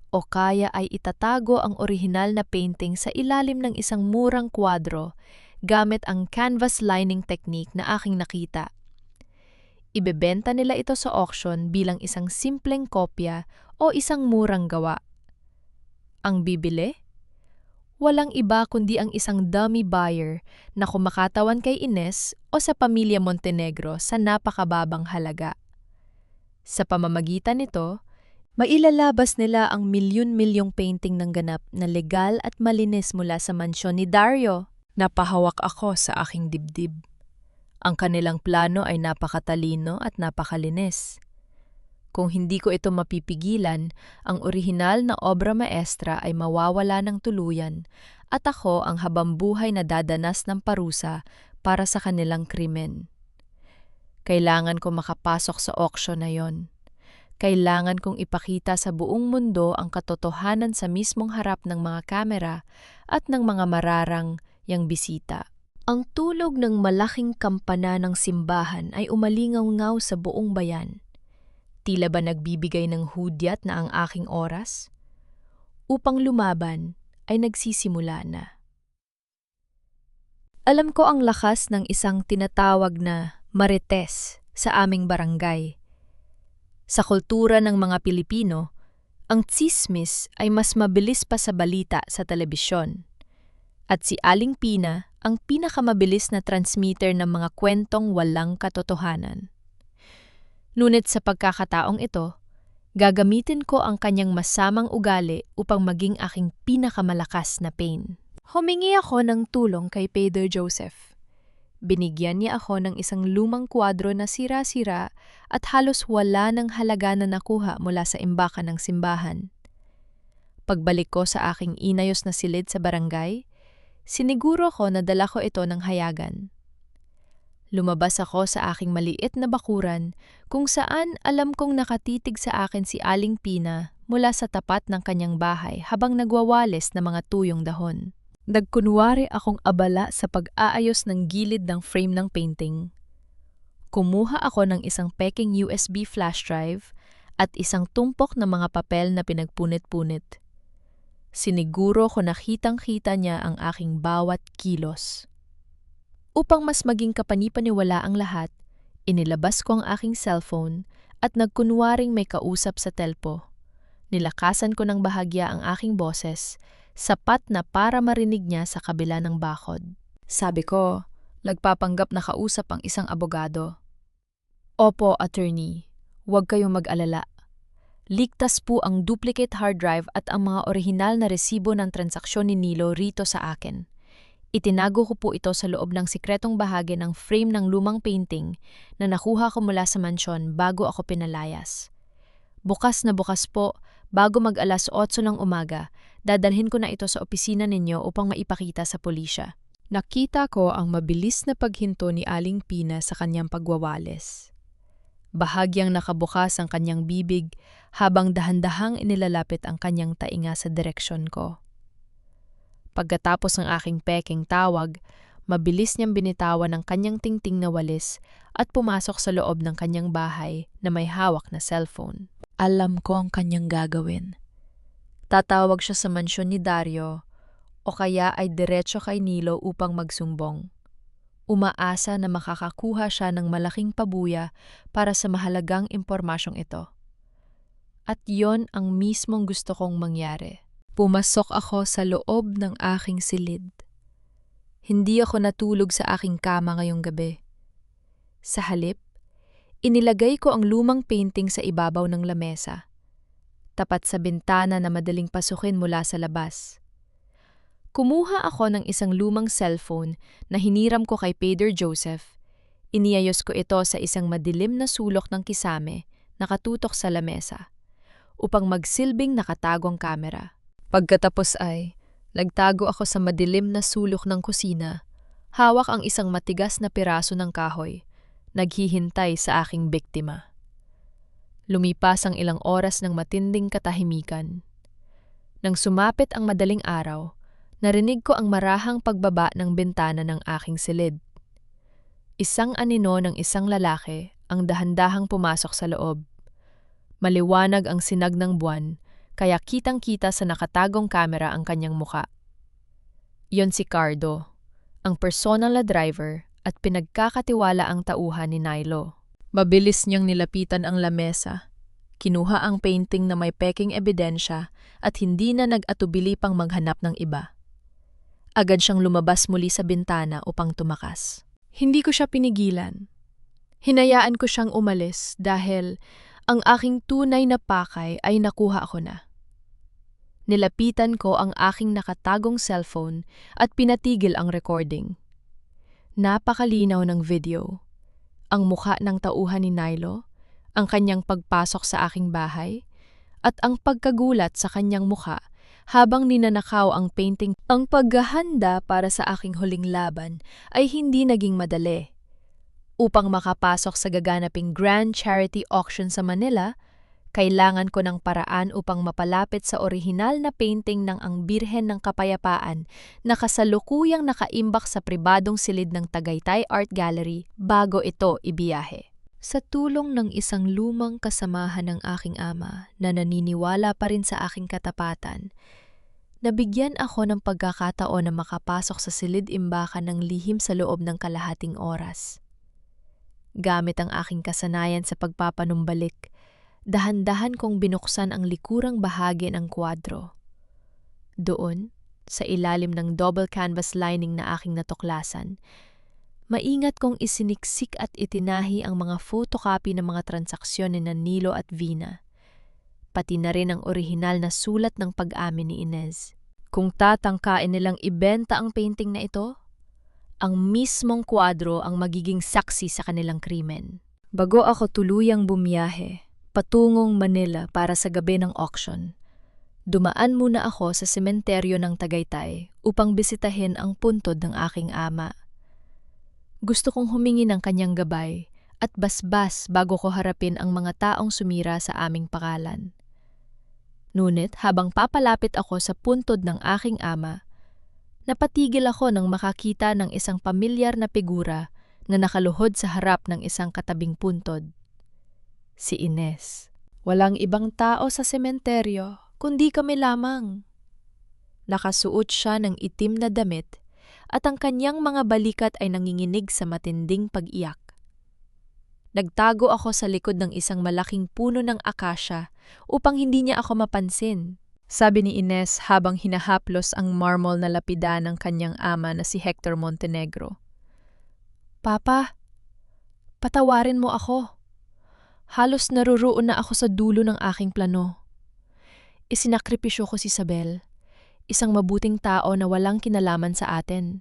o kaya ay itatago ang orihinal na painting sa ilalim ng isang murang kwadro gamit ang canvas lining technique na aking nakita. Ibebenta nila ito sa auction bilang isang simpleng kopya o isang murang gawa. Ang bibili? Walang iba kundi ang isang dummy buyer na kumakatawan kay Ines o sa pamilya Montenegro sa napakababang halaga. Sa pamamagitan nito, mailalabas nila ang milyon-milyong painting ng ganap na legal at malinis mula sa mansyon ni Dario. Napahawak ako sa aking dibdib. Ang kanilang plano ay napakatalino at napakalinis. Kung hindi ko ito mapipigilan, ang orihinal na obra maestra ay mawawala ng tuluyan at ako ang habambuhay na dadanas ng parusa para sa kanilang krimen. Kailangan ko makapasok sa auction na yon. Kailangan kong ipakita sa buong mundo ang katotohanan sa mismong harap ng mga kamera at ng mga mararang yang bisita. Ang tulog ng malaking kampana ng simbahan ay umalingaw-ngaw sa buong bayan. Tila ba nagbibigay ng hudyat na ang aking oras? Upang lumaban ay nagsisimula na. Alam ko ang lakas ng isang tinatawag na marites sa aming barangay. Sa kultura ng mga Pilipino, ang tsismis ay mas mabilis pa sa balita sa telebisyon. At si Aling Pina ang pinakamabilis na transmitter ng mga kwentong walang katotohanan. Ngunit sa pagkakataong ito, gagamitin ko ang kanyang masamang ugali upang maging aking pinakamalakas na pain. Humingi ako ng tulong kay Pedro Joseph. Binigyan niya ako ng isang lumang kwadro na sira-sira at halos wala ng halaga na nakuha mula sa imbakan ng simbahan. Pagbalik ko sa aking inayos na silid sa barangay, siniguro ko na dala ko ito ng hayagan. Lumabas ako sa aking maliit na bakuran kung saan alam kong nakatitig sa akin si Aling Pina mula sa tapat ng kanyang bahay habang nagwawalis na mga tuyong dahon. Nagkunwari akong abala sa pag-aayos ng gilid ng frame ng painting. Kumuha ako ng isang peking USB flash drive at isang tumpok na mga papel na pinagpunit-punit. Siniguro ko nakitang-kita niya ang aking bawat kilos. Upang mas maging kapanipaniwala ang lahat, inilabas ko ang aking cellphone at nagkunwaring may kausap sa telpo. Nilakasan ko ng bahagya ang aking boses, sapat na para marinig niya sa kabila ng bakod. Sabi ko, nagpapanggap na kausap ang isang abogado. Opo, attorney. Huwag kayong mag-alala. Ligtas po ang duplicate hard drive at ang mga orihinal na resibo ng transaksyon ni Nilo rito sa akin. Itinago ko po ito sa loob ng sikretong bahagi ng frame ng lumang painting na nakuha ko mula sa mansyon bago ako pinalayas. Bukas na bukas po, bago mag-alas 8 ng umaga, dadalhin ko na ito sa opisina ninyo upang maipakita sa pulisya. Nakita ko ang mabilis na paghinto ni Aling Pina sa kanyang pagwawalis. Bahagyang nakabukas ang kanyang bibig habang dahan-dahang inilalapit ang kanyang tainga sa direksyon ko. Pagkatapos ng aking peking tawag, mabilis niyang binitawan ang kanyang tingting na walis at pumasok sa loob ng kanyang bahay na may hawak na cellphone. Alam ko ang kanyang gagawin. Tatawag siya sa mansyon ni Dario o kaya ay diretso kay Nilo upang magsumbong. Umaasa na makakakuha siya ng malaking pabuya para sa mahalagang impormasyong ito. At yon ang mismong gusto kong mangyari. Pumasok ako sa loob ng aking silid. Hindi ako natulog sa aking kama ngayong gabi. Sa halip, inilagay ko ang lumang painting sa ibabaw ng lamesa, tapat sa bintana na madaling pasukin mula sa labas. Kumuha ako ng isang lumang cellphone na hiniram ko kay Pedro Joseph. Iniayos ko ito sa isang madilim na sulok ng kisame na katutok sa lamesa upang magsilbing nakatagong kamera. Pagkatapos ay, nagtago ako sa madilim na sulok ng kusina, hawak ang isang matigas na piraso ng kahoy, naghihintay sa aking biktima. Lumipas ang ilang oras ng matinding katahimikan. Nang sumapit ang madaling araw, narinig ko ang marahang pagbaba ng bintana ng aking silid. Isang anino ng isang lalaki ang dahan-dahang pumasok sa loob. Maliwanag ang sinag ng buwan, kaya kitang-kita sa nakatagong kamera ang kanyang muka. Yon si Cardo, ang personal na driver at pinagkakatiwala ang tauhan ni Nilo. Mabilis niyang nilapitan ang lamesa. Kinuha ang painting na may peking ebidensya at hindi na nag-atubili pang maghanap ng iba. Agad siyang lumabas muli sa bintana upang tumakas. Hindi ko siya pinigilan. Hinayaan ko siyang umalis dahil ang aking tunay na pakay ay nakuha ko na. Nilapitan ko ang aking nakatagong cellphone at pinatigil ang recording. Napakalinaw ng video. Ang mukha ng tauhan ni Nilo, ang kanyang pagpasok sa aking bahay, at ang pagkagulat sa kanyang mukha habang ninanakaw ang painting. Ang paghahanda para sa aking huling laban ay hindi naging madali. Upang makapasok sa gaganaping Grand Charity Auction sa Manila, kailangan ko ng paraan upang mapalapit sa orihinal na painting ng Ang Birhen ng Kapayapaan na kasalukuyang nakaimbak sa pribadong silid ng Tagaytay Art Gallery bago ito ibiyahe. Sa tulong ng isang lumang kasamahan ng aking ama na naniniwala pa rin sa aking katapatan, nabigyan ako ng pagkakataon na makapasok sa silid-imbakan ng lihim sa loob ng kalahating oras. Gamit ang aking kasanayan sa pagpapanumbalik, dahan-dahan kong binuksan ang likurang bahagi ng kwadro. Doon, sa ilalim ng double canvas lining na aking natuklasan, maingat kong isiniksik at itinahi ang mga photocopy ng mga transaksyon ni Nilo at Vina, pati na rin ang orihinal na sulat ng pag-amin ni Inez. Kung tatangkain nilang ibenta ang painting na ito, ang mismong kwadro ang magiging saksi sa kanilang krimen. Bago ako tuluyang bumiyahe, patungong Manila para sa gabi ng auction, dumaan muna ako sa sementeryo ng Tagaytay upang bisitahin ang puntod ng aking ama. Gusto kong humingi ng kanyang gabay at basbas bago ko harapin ang mga taong sumira sa aming pangalan. Ngunit habang papalapit ako sa puntod ng aking ama, napatigil ako nang makakita ng isang pamilyar na figura na nakaluhod sa harap ng isang katabing puntod. Si Inez. Walang ibang tao sa sementeryo, kundi kami lamang. Nakasuot siya ng itim na damit at ang kanyang mga balikat ay nanginginig sa matinding pag-iyak. Nagtago ako sa likod ng isang malaking puno ng akasya upang hindi niya ako mapansin. Sabi ni Inez habang hinahaplos ang marmol na lapida ng kanyang ama na si Hector Montenegro. Papa, patawarin mo ako. Halos naruroon na ako sa dulo ng aking plano. Isinakripisyo ko si Isabel, isang mabuting tao na walang kinalaman sa atin.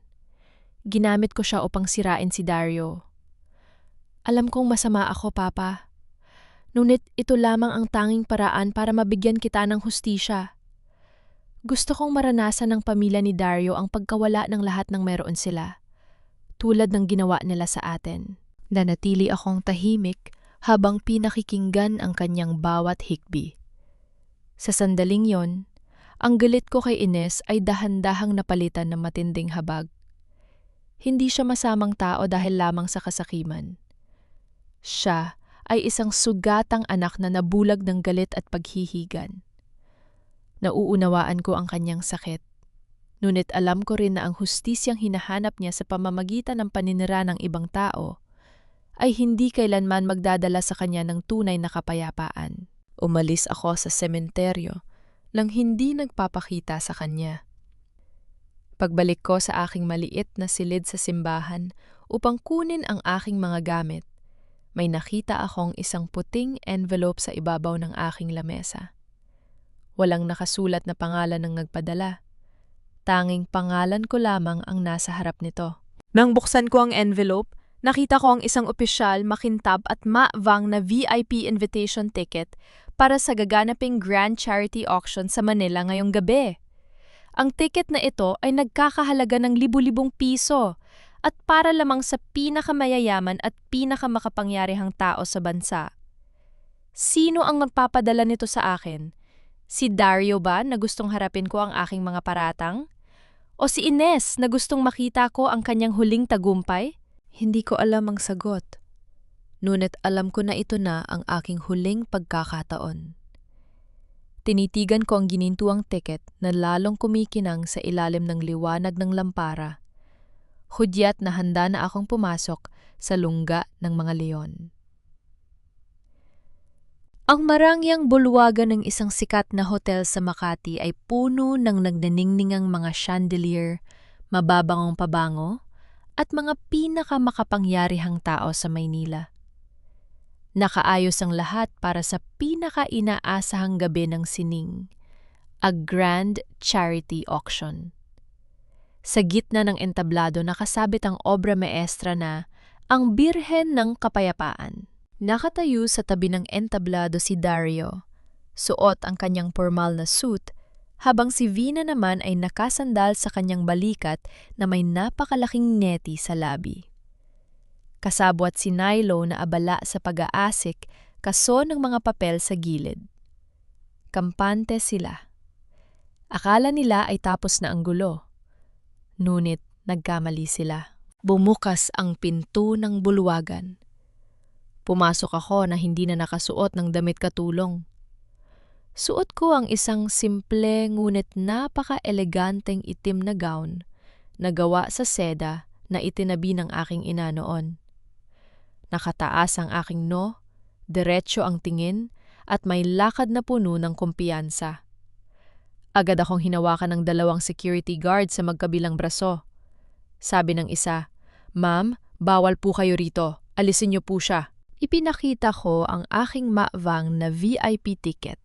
Ginamit ko siya upang sirain si Dario. Alam kong masama ako, Papa. Ngunit ito lamang ang tanging paraan para mabigyan kita ng hustisya. Gusto kong maranasan ng pamilya ni Dario ang pagkawala ng lahat ng meron sila, tulad ng ginawa nila sa atin. Nanatili akong tahimik habang pinakikinggan ang kanyang bawat hikbi. Sa sandaling yon, ang galit ko kay Inez ay dahan-dahang napalitan ng matinding habag. Hindi siya masamang tao dahil lamang sa kasakiman. Siya ay isang sugatang anak na nabulag ng galit at paghihigan. Nauunawaan ko ang kanyang sakit, ngunit alam ko rin na ang hustisyang hinahanap niya sa pamamagitan ng paninira ng ibang tao ay hindi kailanman magdadala sa kanya ng tunay na kapayapaan. Umalis ako sa sementeryo nang hindi nagpapakita sa kanya. Pagbalik ko sa aking maliit na silid sa simbahan upang kunin ang aking mga gamit, may nakita akong isang puting envelope sa ibabaw ng aking lamesa. Walang nakasulat na pangalan ng nagpadala. Tanging pangalan ko lamang ang nasa harap nito. Nang buksan ko ang envelope, nakita ko ang isang opisyal, makintab at maavang na VIP invitation ticket para sa gaganaping Grand Charity Auction sa Manila ngayong gabi. Ang ticket na ito ay nagkakahalaga ng libu-libong piso at para lamang sa pinakamayayaman at pinakamakapangyarihang tao sa bansa. Sino ang magpapadala nito sa akin? Si Dario ba na gustong harapin ko ang aking mga paratang? O si Inez na gustong makita ko ang kanyang huling tagumpay? Hindi ko alam ang sagot. Ngunit alam ko na ito na ang aking huling pagkakataon. Tinitigan ko ang ginintuang tiket na lalong kumikinang sa ilalim ng liwanag ng lampara. Hudyat na handa na akong pumasok sa lungga ng mga leon. Ang marangyang bulwagan ng isang sikat na hotel sa Makati ay puno ng nagnaningningang mga chandelier, mababangong pabango, at mga pinakamakapangyarihang tao sa Maynila. Nakaayos ang lahat para sa pinaka-inaasahang gabi ng sining, a grand charity auction. Sa gitna ng entablado nakasabit ang obra maestra na ang Birhen ng Kapayapaan. Nakatayo sa tabi ng entablado si Dario, suot ang kanyang formal na suit, habang si Vina naman ay nakasandal sa kanyang balikat na may napakalaking neti sa labi. Kasabwat si Nilo na abala sa pag-aasik kaso ng mga papel sa gilid. Kampante sila. Akala nila ay tapos na ang gulo. Ngunit nagkamali sila. Bumukas ang pinto ng bulwagan. Pumasok ako na hindi na nakasuot ng damit katulong. Suot ko ang isang simple ngunit napaka-eleganteng itim na gown na gawa sa seda na itinabi ng aking ina noon. Nakataas ang aking diretso ang tingin at may lakad na puno ng kumpiyansa. Agad akong hinawakan ng 2 security guard sa magkabilang braso. Sabi ng isa, "Ma'am, bawal po kayo rito. Alisin niyo po siya." Ipinakita ko ang aking maavang na VIP ticket.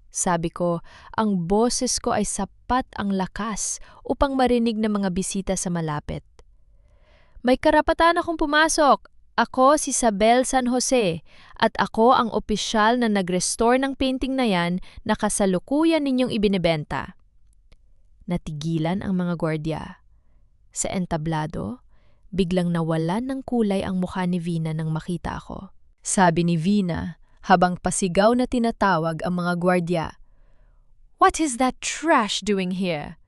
Sabi ko, ang boses ko ay sapat ang lakas upang marinig ng mga bisita sa malapit. "May karapatan akong pumasok. Ako si Isabel San Jose at ako ang opisyal na nag-restore ng painting na yan na kasalukuyan ninyong ibinebenta." Natigilan ang mga gwardiya. Sa entablado, biglang nawalan ng kulay ang mukha ni Vina nang makita ako. Sabi ni Vina habang pasigaw na tinatawag ang mga gwardiya, "What is that trash doing here?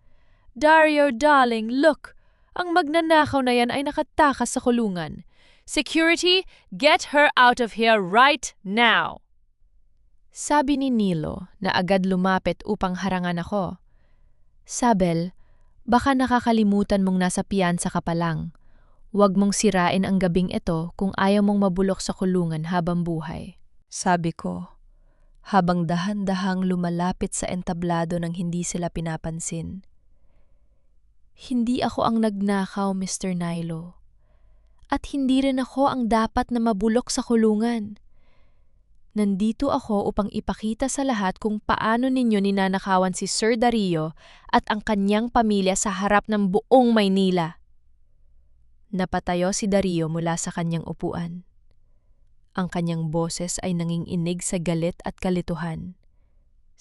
Dario, darling, look! Ang magnanakaw na yan ay nakatakas sa kulungan. Security, get her out of here right now!" Sabi ni Nilo na agad lumapit upang harangan ako. "Sabel, baka nakakalimutan mong nasa piyansa ka pa lang. Huwag mong sirain ang gabing ito kung ayaw mong mabulok sa kulungan habang buhay." Sabi ko, habang dahan-dahang lumalapit sa entablado nang hindi sila pinapansin. Hindi ako ang nagnakaw, Mr. Nilo. At hindi rin ako ang dapat na mabulok sa kulungan. Nandito ako upang ipakita sa lahat kung paano ninyo ninanakawan si Sir Dario at ang kanyang pamilya sa harap ng buong Maynila. Napatayo si Dario mula sa kanyang upuan. Ang kanyang boses ay nanginginig sa galit at kalituhan.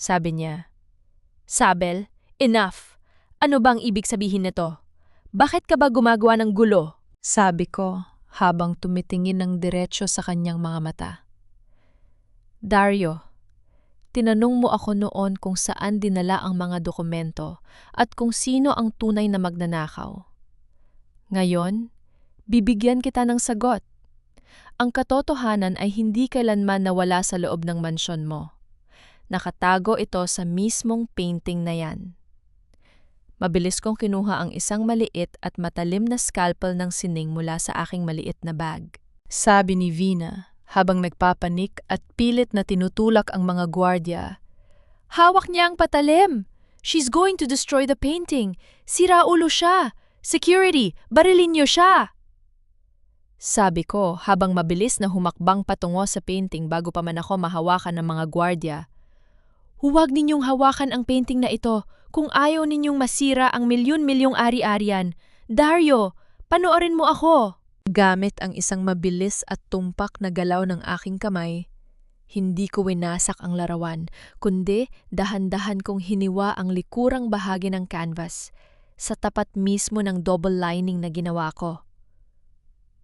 Sabi niya, "Sabel, enough! Ano bang ibig sabihin nito? Bakit ka ba gumagawa ng gulo?" Sabi ko habang tumitingin ng diretsyo sa kanyang mga mata. "Dario, tinanong mo ako noon kung saan dinala ang mga dokumento at kung sino ang tunay na magnanakaw. Ngayon, bibigyan kita ng sagot. Ang katotohanan ay hindi kailanman nawala sa loob ng mansyon mo. Nakatago ito sa mismong painting na yan." Mabilis kong kinuha ang isang maliit at matalim na scalpel ng sining mula sa aking maliit na bag. Sabi ni Vina habang nagpapanik at pilit na tinutulak ang mga gwardya, "Hawak niya ang patalim! She's going to destroy the painting! Sira ulo siya! Security, barilin niyo siya!" Sabi ko habang mabilis na humakbang patungo sa painting bago pa man ako mahawakan ng mga gwardya. "Huwag ninyong hawakan ang painting na ito kung ayaw ninyong masira ang milyon-milyong ari-arian. Dario, panoorin mo ako!" Gamit ang isang mabilis at tumpak na galaw ng aking kamay, hindi ko winasak ang larawan, kundi dahan-dahan kong hiniwa ang likurang bahagi ng canvas, sa tapat mismo ng double lining na ginawa ko.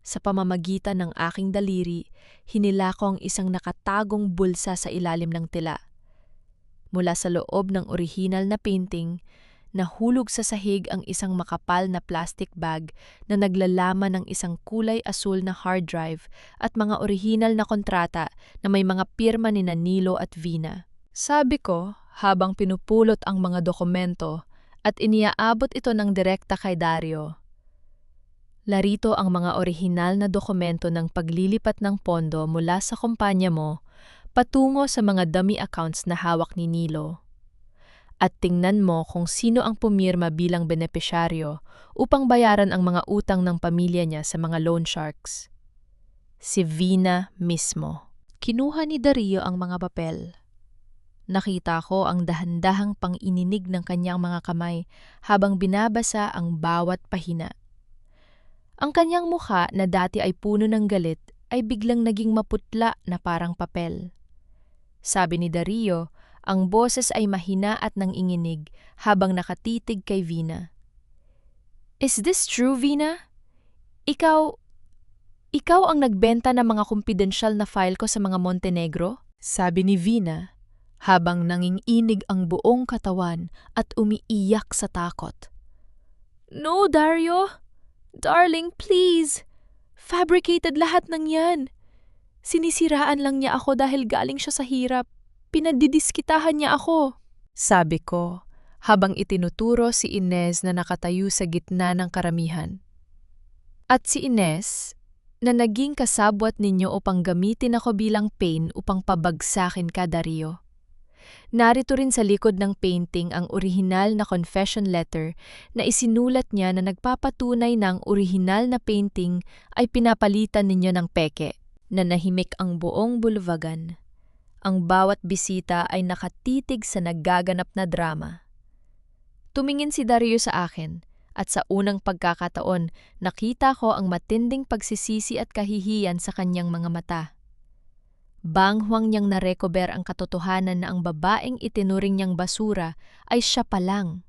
Sa pamamagitan ng aking daliri, hinila ko ang isang nakatagong bulsa sa ilalim ng tila. Mula sa loob ng orihinal na painting, nahulog sa sahig ang isang makapal na plastic bag na naglalaman ng isang kulay asul na hard drive at mga orihinal na kontrata na may mga pirma ni Nilo at Vina. Sabi ko habang pinupulot ang mga dokumento at iniaabot ito ng direkta kay Dario. "Larito ang mga orihinal na dokumento ng paglilipat ng pondo mula sa kumpanya mo patungo sa mga dummy accounts na hawak ni Nilo. At tingnan mo kung sino ang pumirma bilang benepisyaryo upang bayaran ang mga utang ng pamilya niya sa mga loan sharks. Si Vina mismo. Kinuha ni Dario ang mga papel. Nakita ko ang dahan-dahang pang-ininig ng kanyang mga kamay habang binabasa ang bawat pahina. Ang kanyang mukha na dati ay puno ng galit ay biglang naging maputla na parang papel. Sabi ni Dario, ang boses ay mahina at nanginginig habang nakatitig kay Vina. Is this true, Vina? Ikaw ang nagbenta ng mga kumpidensyal na file ko sa mga Montenegro? Sabi ni Vina habang nanginginig ang buong katawan at umiiyak sa takot. No, Dario! Darling, please! Fabricated lahat ng yan. Sinisiraan lang niya ako dahil galing siya sa hirap. Pinadidiskitahan niya ako. Sabi ko, habang itinuturo si Inez na nakatayo sa gitna ng karamihan. At si Inez, na naging kasabwat ninyo upang gamitin ako bilang pain upang pabagsakin ka, Dario. Narito rin sa likod ng painting ang orihinal na confession letter na isinulat niya na nagpapatunay na ang orihinal na painting ay pinapalitan ninyo ng peke. Nanahimik ang buong bulwagan. Ang bawat bisita ay nakatitig sa naggaganap na drama. Tumingin si Dario sa akin at sa unang pagkakataon nakita ko ang matinding pagsisisi at kahihiyan sa kanyang mga mata. Banghuang niyang narecover ang katotohanan na ang babaeng itinuring niyang basura ay siya pa lang.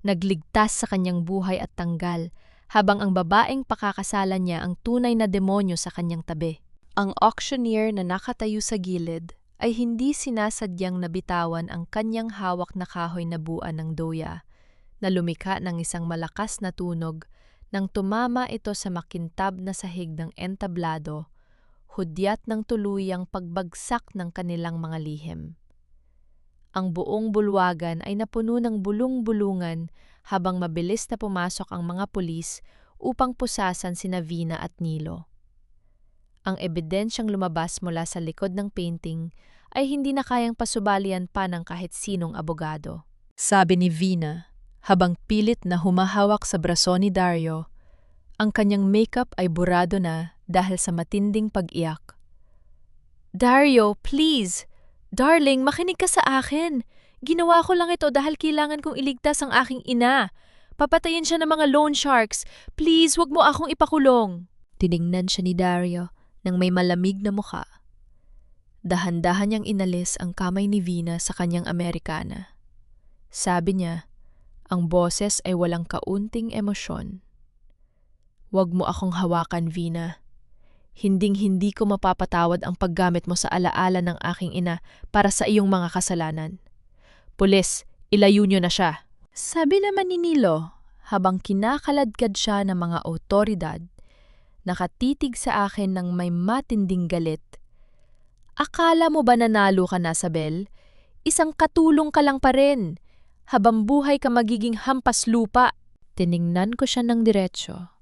Nagligtas sa kanyang buhay at tanggal, habang ang babaeng pakakasalan niya ang tunay na demonyo sa kanyang tabi. Ang auctioneer na nakatayo sa gilid ay hindi sinasadyang nabitawan ang kanyang hawak na kahoy na buuan ng doya, na lumikha ng isang malakas na tunog nang tumama ito sa makintab na sahig ng entablado, hudyat ng tuluyang pagbagsak ng kanilang mga lihim. Ang buong bulwagan ay napuno ng bulung-bulungan habang mabilis na pumasok ang mga pulis upang pusasan sina Vina at Nilo. Ang ebidensyang lumabas mula sa likod ng painting ay hindi na kayang pasubalian pa ng kahit sinong abogado. Sabi ni Vina, habang pilit na humahawak sa braso ni Dario, ang kanyang makeup ay burado na dahil sa matinding pag-iyak. Dario, please! Darling, makinig ka sa akin. Ginawa ko lang ito dahil kailangan kong iligtas ang aking ina. Papatayin siya ng mga loan sharks. Please, wag mo akong ipakulong. Tiningnan siya ni Dario nang may malamig na mukha. Dahan-dahan niyang inalis ang kamay ni Vina sa kanyang Amerikana. Sabi niya, ang boses ay walang kaunting emosyon. Wag mo akong hawakan, Vina. Hinding-hindi ko mapapatawad ang paggamit mo sa alaala ng aking ina para sa iyong mga kasalanan. Pulis, ilayo niyo na siya. Sabi naman ni Nilo, habang kinakaladkad siya ng mga otoridad, nakatitig sa akin ng may matinding galit. Akala mo ba nanalo ka na, Sabel? Isang katulong ka lang pa rin. Habang buhay ka magiging hampas lupa. Tiningnan ko siya ng diretsyo.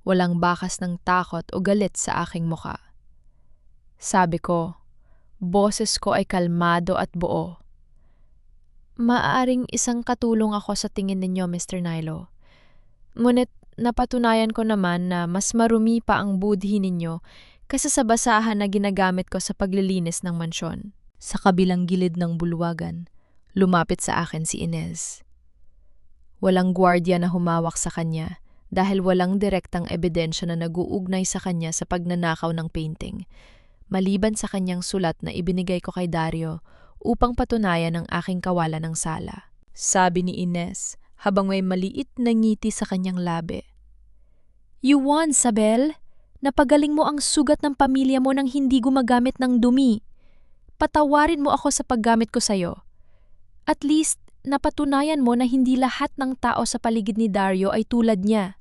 Walang bakas ng takot o galit sa aking muka. Sabi ko, boses ko ay kalmado at buo. Maaaring isang katulong ako sa tingin ninyo, Mr. Nilo. Ngunit napatunayan ko naman na mas marumi pa ang budhi ninyo kaysa sa basahan na ginagamit ko sa paglilinis ng mansyon. Sa kabilang gilid ng bulwagan, lumapit sa akin si Inez. Walang gwardiya na humawak sa kanya dahil walang direktang ebidensya na nag-uugnay sa kanya sa pagnanakaw ng painting, maliban sa kanyang sulat na ibinigay ko kay Dario upang patunayan ang aking kawalan ng sala. Sabi ni Inez habang may maliit na ngiti sa kanyang labi. You won, Sabel! Napagaling mo ang sugat ng pamilya mo nang hindi gumagamit ng dumi. Patawarin mo ako sa paggamit ko sa'yo. At least, napatunayan mo na hindi lahat ng tao sa paligid ni Dario ay tulad niya.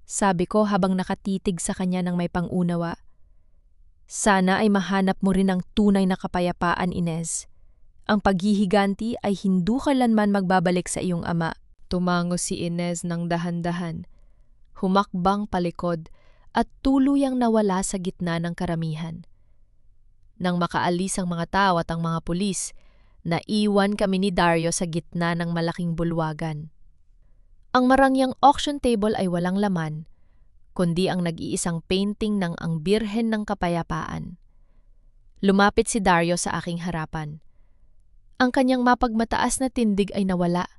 Sabi ko habang nakatitig sa kanya ng may pangunawa. Sana ay mahanap mo rin ang tunay na kapayapaan, Inez. Ang paghihiganti ay hindi kailanman magbabalik sa iyong ama. Tumango si Inez ng dahan-dahan. Humakbang palikod at tuluyang nawala sa gitna ng karamihan. Nang makaalis ang mga tao at ang mga pulis, Naiwan kami ni Dario sa gitna ng malaking bulwagan. Ang marangyang auction table ay walang laman, kundi ang nag-iisang painting ng ang Birhen ng Kapayapaan. Lumapit si Dario sa aking harapan. Ang kanyang mapagmataas na tindig ay nawala,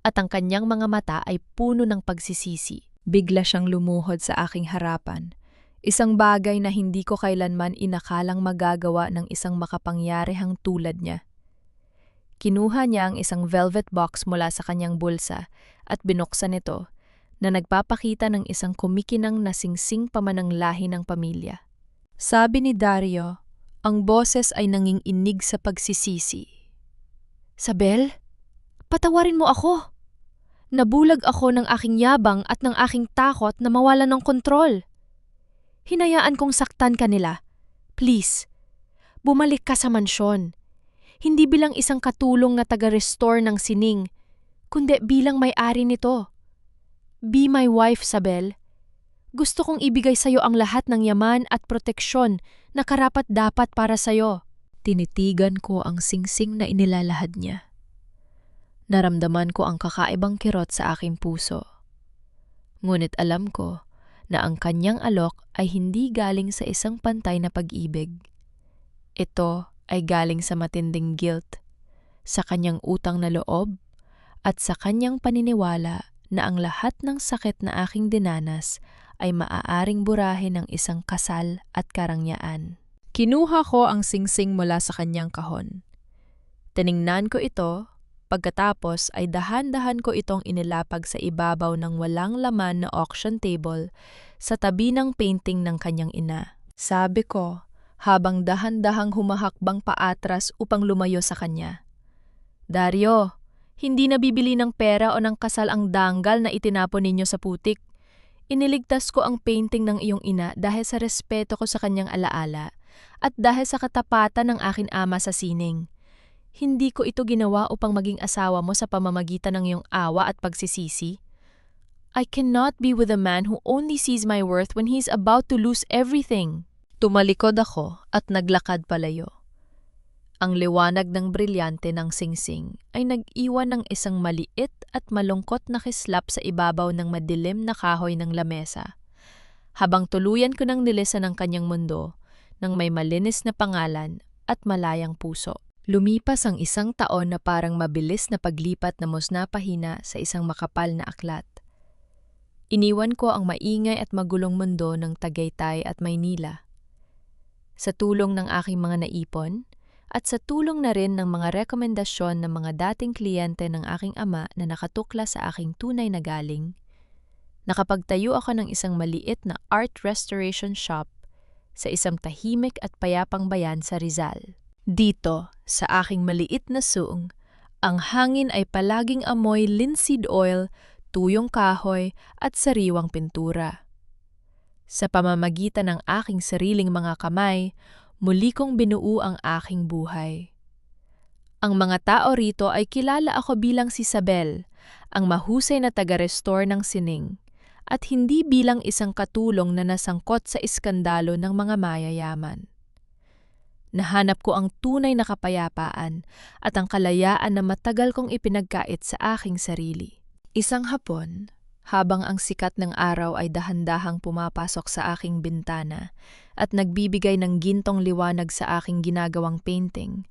at ang kanyang mga mata ay puno ng pagsisisi. Bigla siyang lumuhod sa aking harapan. Isang bagay na hindi ko kailanman inakalang magagawa ng isang makapangyarihang tulad niya. Kinuha niya ang isang velvet box mula sa kanyang bulsa at binuksan ito na nagpapakita ng isang kumikinang na singsing pamanang lahi ng pamilya. Sabi ni Dario, ang boses ay nanginginig sa pagsisisi. Sabel, patawarin mo ako. Nabulag ako ng aking yabang at ng aking takot na mawalan ng kontrol. Hinayaan kong saktan ka nila. Please, bumalik ka sa mansyon. Hindi bilang isang katulong na taga-restore ng sining, kundi bilang may-ari nito. Be my wife, Sabel. Gusto kong ibigay sa'yo ang lahat ng yaman at proteksyon na karapat-dapat para sa'yo. Tinitigan ko ang singsing na inilalahad niya. Naramdaman ko ang kakaibang kirot sa aking puso. Ngunit alam ko na ang kanyang alok ay hindi galing sa isang pantay na pag-ibig. Ito ay galing sa matinding guilt, sa kanyang utang na loob, at sa kanyang paniniwala na ang lahat ng sakit na aking dinanas ay maaaring burahin ng isang kasal at karangyaan. Kinuha ko ang singsing mula sa kanyang kahon. Tiningnan ko ito, pagkatapos ay dahan-dahan ko itong inilapag sa ibabaw ng walang laman na auction table sa tabi ng painting ng kanyang ina. Sabi ko, habang dahan-dahang humahakbang paatras upang lumayo sa kanya. Dario, hindi nabibili ng pera o ng kasal ang danggal na itinapon ninyo sa putik. Iniligtas ko ang painting ng iyong ina dahil sa respeto ko sa kanyang alaala at dahil sa katapatan ng aking ama sa sining. Hindi ko ito ginawa upang maging asawa mo sa pamamagitan ng iyong awa at pagsisisi. I cannot be with a man who only sees my worth when he's about to lose everything. Tumalikod ako at naglakad palayo. Ang liwanag ng brilyante ng singsing ay nag-iwan ng isang maliit at malungkot na kislap sa ibabaw ng madilim na kahoy ng lamesa. Habang tuluyan ko nang nilisan ang kanyang mundo, ng may malinis na pangalan at malayang puso. Lumipas ang isang taon na parang mabilis na paglipat na musnapahina sa isang makapal na aklat. Iniwan ko ang maingay at magulong mundo ng Tagaytay at Maynila. Sa tulong ng aking mga naipon, at sa tulong na rin ng mga rekomendasyon ng mga dating kliyente ng aking ama na nakatukla sa aking tunay na galing, nakapagtayo ako ng isang maliit na art restoration shop sa isang tahimik at payapang bayan sa Rizal. Dito, sa aking maliit na suong, ang hangin ay palaging amoy linseed oil, tuyong kahoy at sariwang pintura. Sa pamamagitan ng aking sariling mga kamay, muli kong binuo ang aking buhay. Ang mga tao rito ay kilala ako bilang si Sabel, ang mahusay na taga-restore ng sining, at hindi bilang isang katulong na nasangkot sa iskandalo ng mga mayayaman. Nahanap ko ang tunay na kapayapaan at ang kalayaan na matagal kong ipinagkait sa aking sarili. Isang hapon, habang ang sikat ng araw ay dahan-dahang pumapasok sa aking bintana at nagbibigay ng gintong liwanag sa aking ginagawang painting,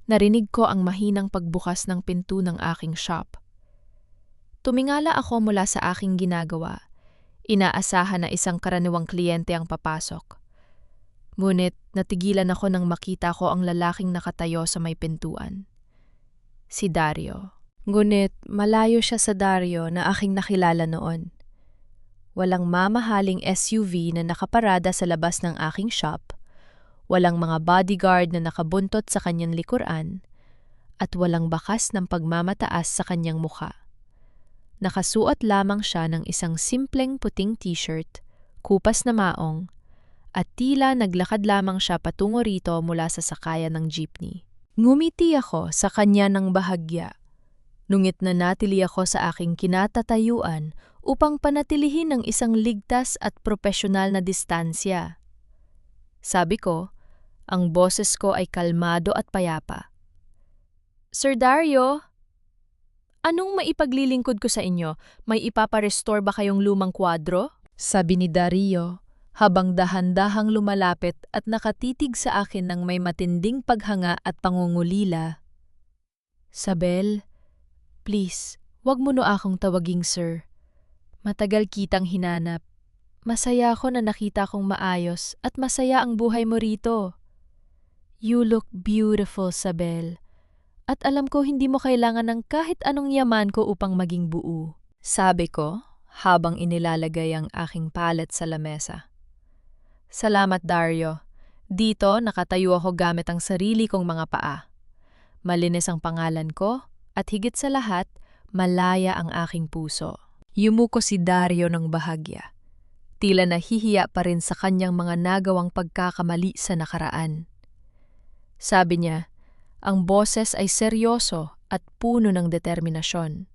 narinig ko ang mahinang pagbukas ng pinto ng aking shop. Tumingala ako mula sa aking ginagawa. Inaasahan na isang karaniwang kliyente ang papasok. Ngunit natigilan ako nang makita ko ang lalaking nakatayo sa may pintuan. Si Dario. Ngunit malayo siya sa Dario na aking nakilala noon. Walang mamahaling SUV na nakaparada sa labas ng aking shop, walang mga bodyguard na nakabuntot sa kanyang likuran, at walang bakas ng pagmamataas sa kanyang mukha. Nakasuot lamang siya ng isang simpleng puting t-shirt, kupas na maong, at tila naglakad lamang siya patungo rito mula sa sakayan ng jeepney. Ngumiti ako sa kanya ng bahagya. Nungit nanatili ako sa aking kinatatayuan upang panatilihin ang isang ligtas at propesyonal na distansya. Sabi ko, ang boses ko ay kalmado at payapa. Sir Dario, anong maipaglilingkod ko sa inyo? May ipaparestore ba kayong lumang kwadro? Sabi ni Dario, habang dahan-dahang lumalapit at nakatitig sa akin ng may matinding paghanga at pangungulila. Sabel, please, wag mo no akong tawaging sir. Matagal kitang hinanap. Masaya ako na nakita kong maayos at masaya ang buhay mo rito. You look beautiful, Sabel. At alam ko hindi mo kailangan ng kahit anong yaman ko upang maging buo. Sabi ko, habang inilalagay ang aking palette sa lamesa. Salamat, Dario. Dito, nakatayo ako gamit ang sarili kong mga paa. Malinis ang pangalan ko, at higit sa lahat, malaya ang aking puso. Yumuko si Dario ng bahagya. Tila nahihiya pa rin sa kanyang mga nagawang pagkakamali sa nakaraan. Sabi niya, ang boses ay seryoso at puno ng determinasyon.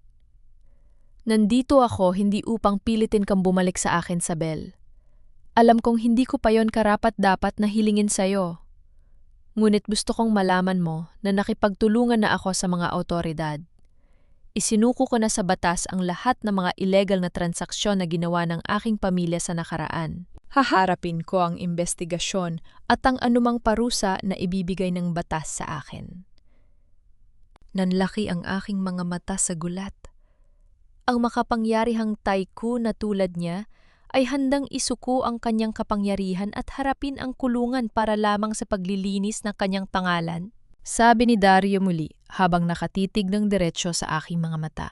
Nandito ako hindi upang pilitin kang bumalik sa akin, Sabel. Alam kong hindi ko pa yon karapat-dapat na hilingin sa'yo. Ngunit gusto kong malaman mo na nakipagtulungan na ako sa mga awtoridad. Isinuko ko na sa batas ang lahat ng mga illegal na transaksyon na ginawa ng aking pamilya sa nakaraan. Haharapin ko ang investigasyon at ang anumang parusa na ibibigay ng batas sa akin. Nanlaki ang aking mga mata sa gulat. Ang makapangyarihang tycoon na tulad niya ay handang isuko ang kanyang kapangyarihan at harapin ang kulungan para lamang sa paglilinis ng kanyang pangalan. Sabi ni Dario muli habang nakatitig ng diretsyo sa aking mga mata.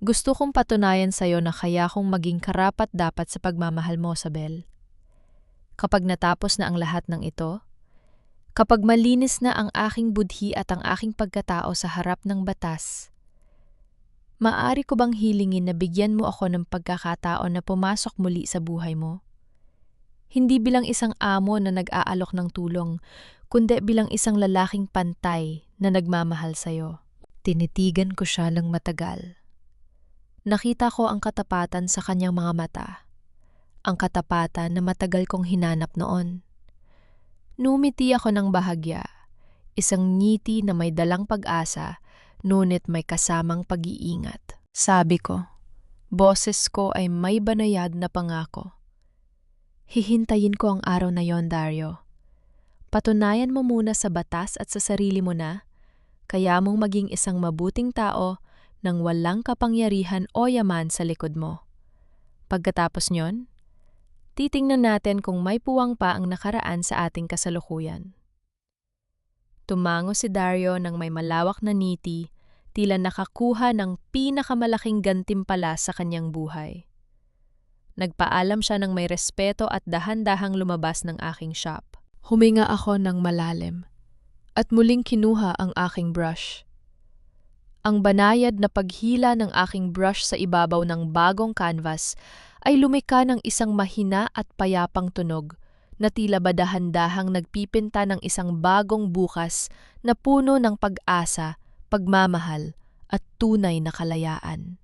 Gusto kong patunayan sa iyo na kaya kong maging karapat-dapat sa pagmamahal mo, Sabel. Kapag natapos na ang lahat ng ito, kapag malinis na ang aking budhi at ang aking pagkatao sa harap ng batas, maaari ko bang hilingin na bigyan mo ako ng pagkakataon na pumasok muli sa buhay mo? Hindi bilang isang amo na nag-aalok ng tulong, kundi bilang isang lalaking pantay na nagmamahal sa'yo. Tinitigan ko siya ng matagal. Nakita ko ang katapatan sa kanyang mga mata. Ang katapatan na matagal kong hinanap noon. Numiti ako ng bahagya, isang ngiti na may dalang pag-asa, ngunit may kasamang pag-iingat. Sabi ko, boses ko ay may banayad na pangako. Hihintayin ko ang araw na yon, Dario. Patunayan mo muna sa batas at sa sarili mo na, kaya mong maging isang mabuting tao nang walang kapangyarihan o yaman sa likod mo. Pagkatapos nyon, titingnan natin kung may puwang pa ang nakaraan sa ating kasalukuyan. Tumango si Dario ng may malawak na ngiti, tila nakakuha ng pinakamalaking gantimpala sa kanyang buhay. Nagpaalam siya ng may respeto at dahan-dahang lumabas ng aking shop. Huminga ako ng malalim at muling kinuha ang aking brush. Ang banayad na paghila ng aking brush sa ibabaw ng bagong canvas ay lumika ng isang mahina at payapang tunog na tila ba dahan-dahang nagpipinta ng isang bagong bukas na puno ng pag-asa, pagmamahal at tunay na kalayaan.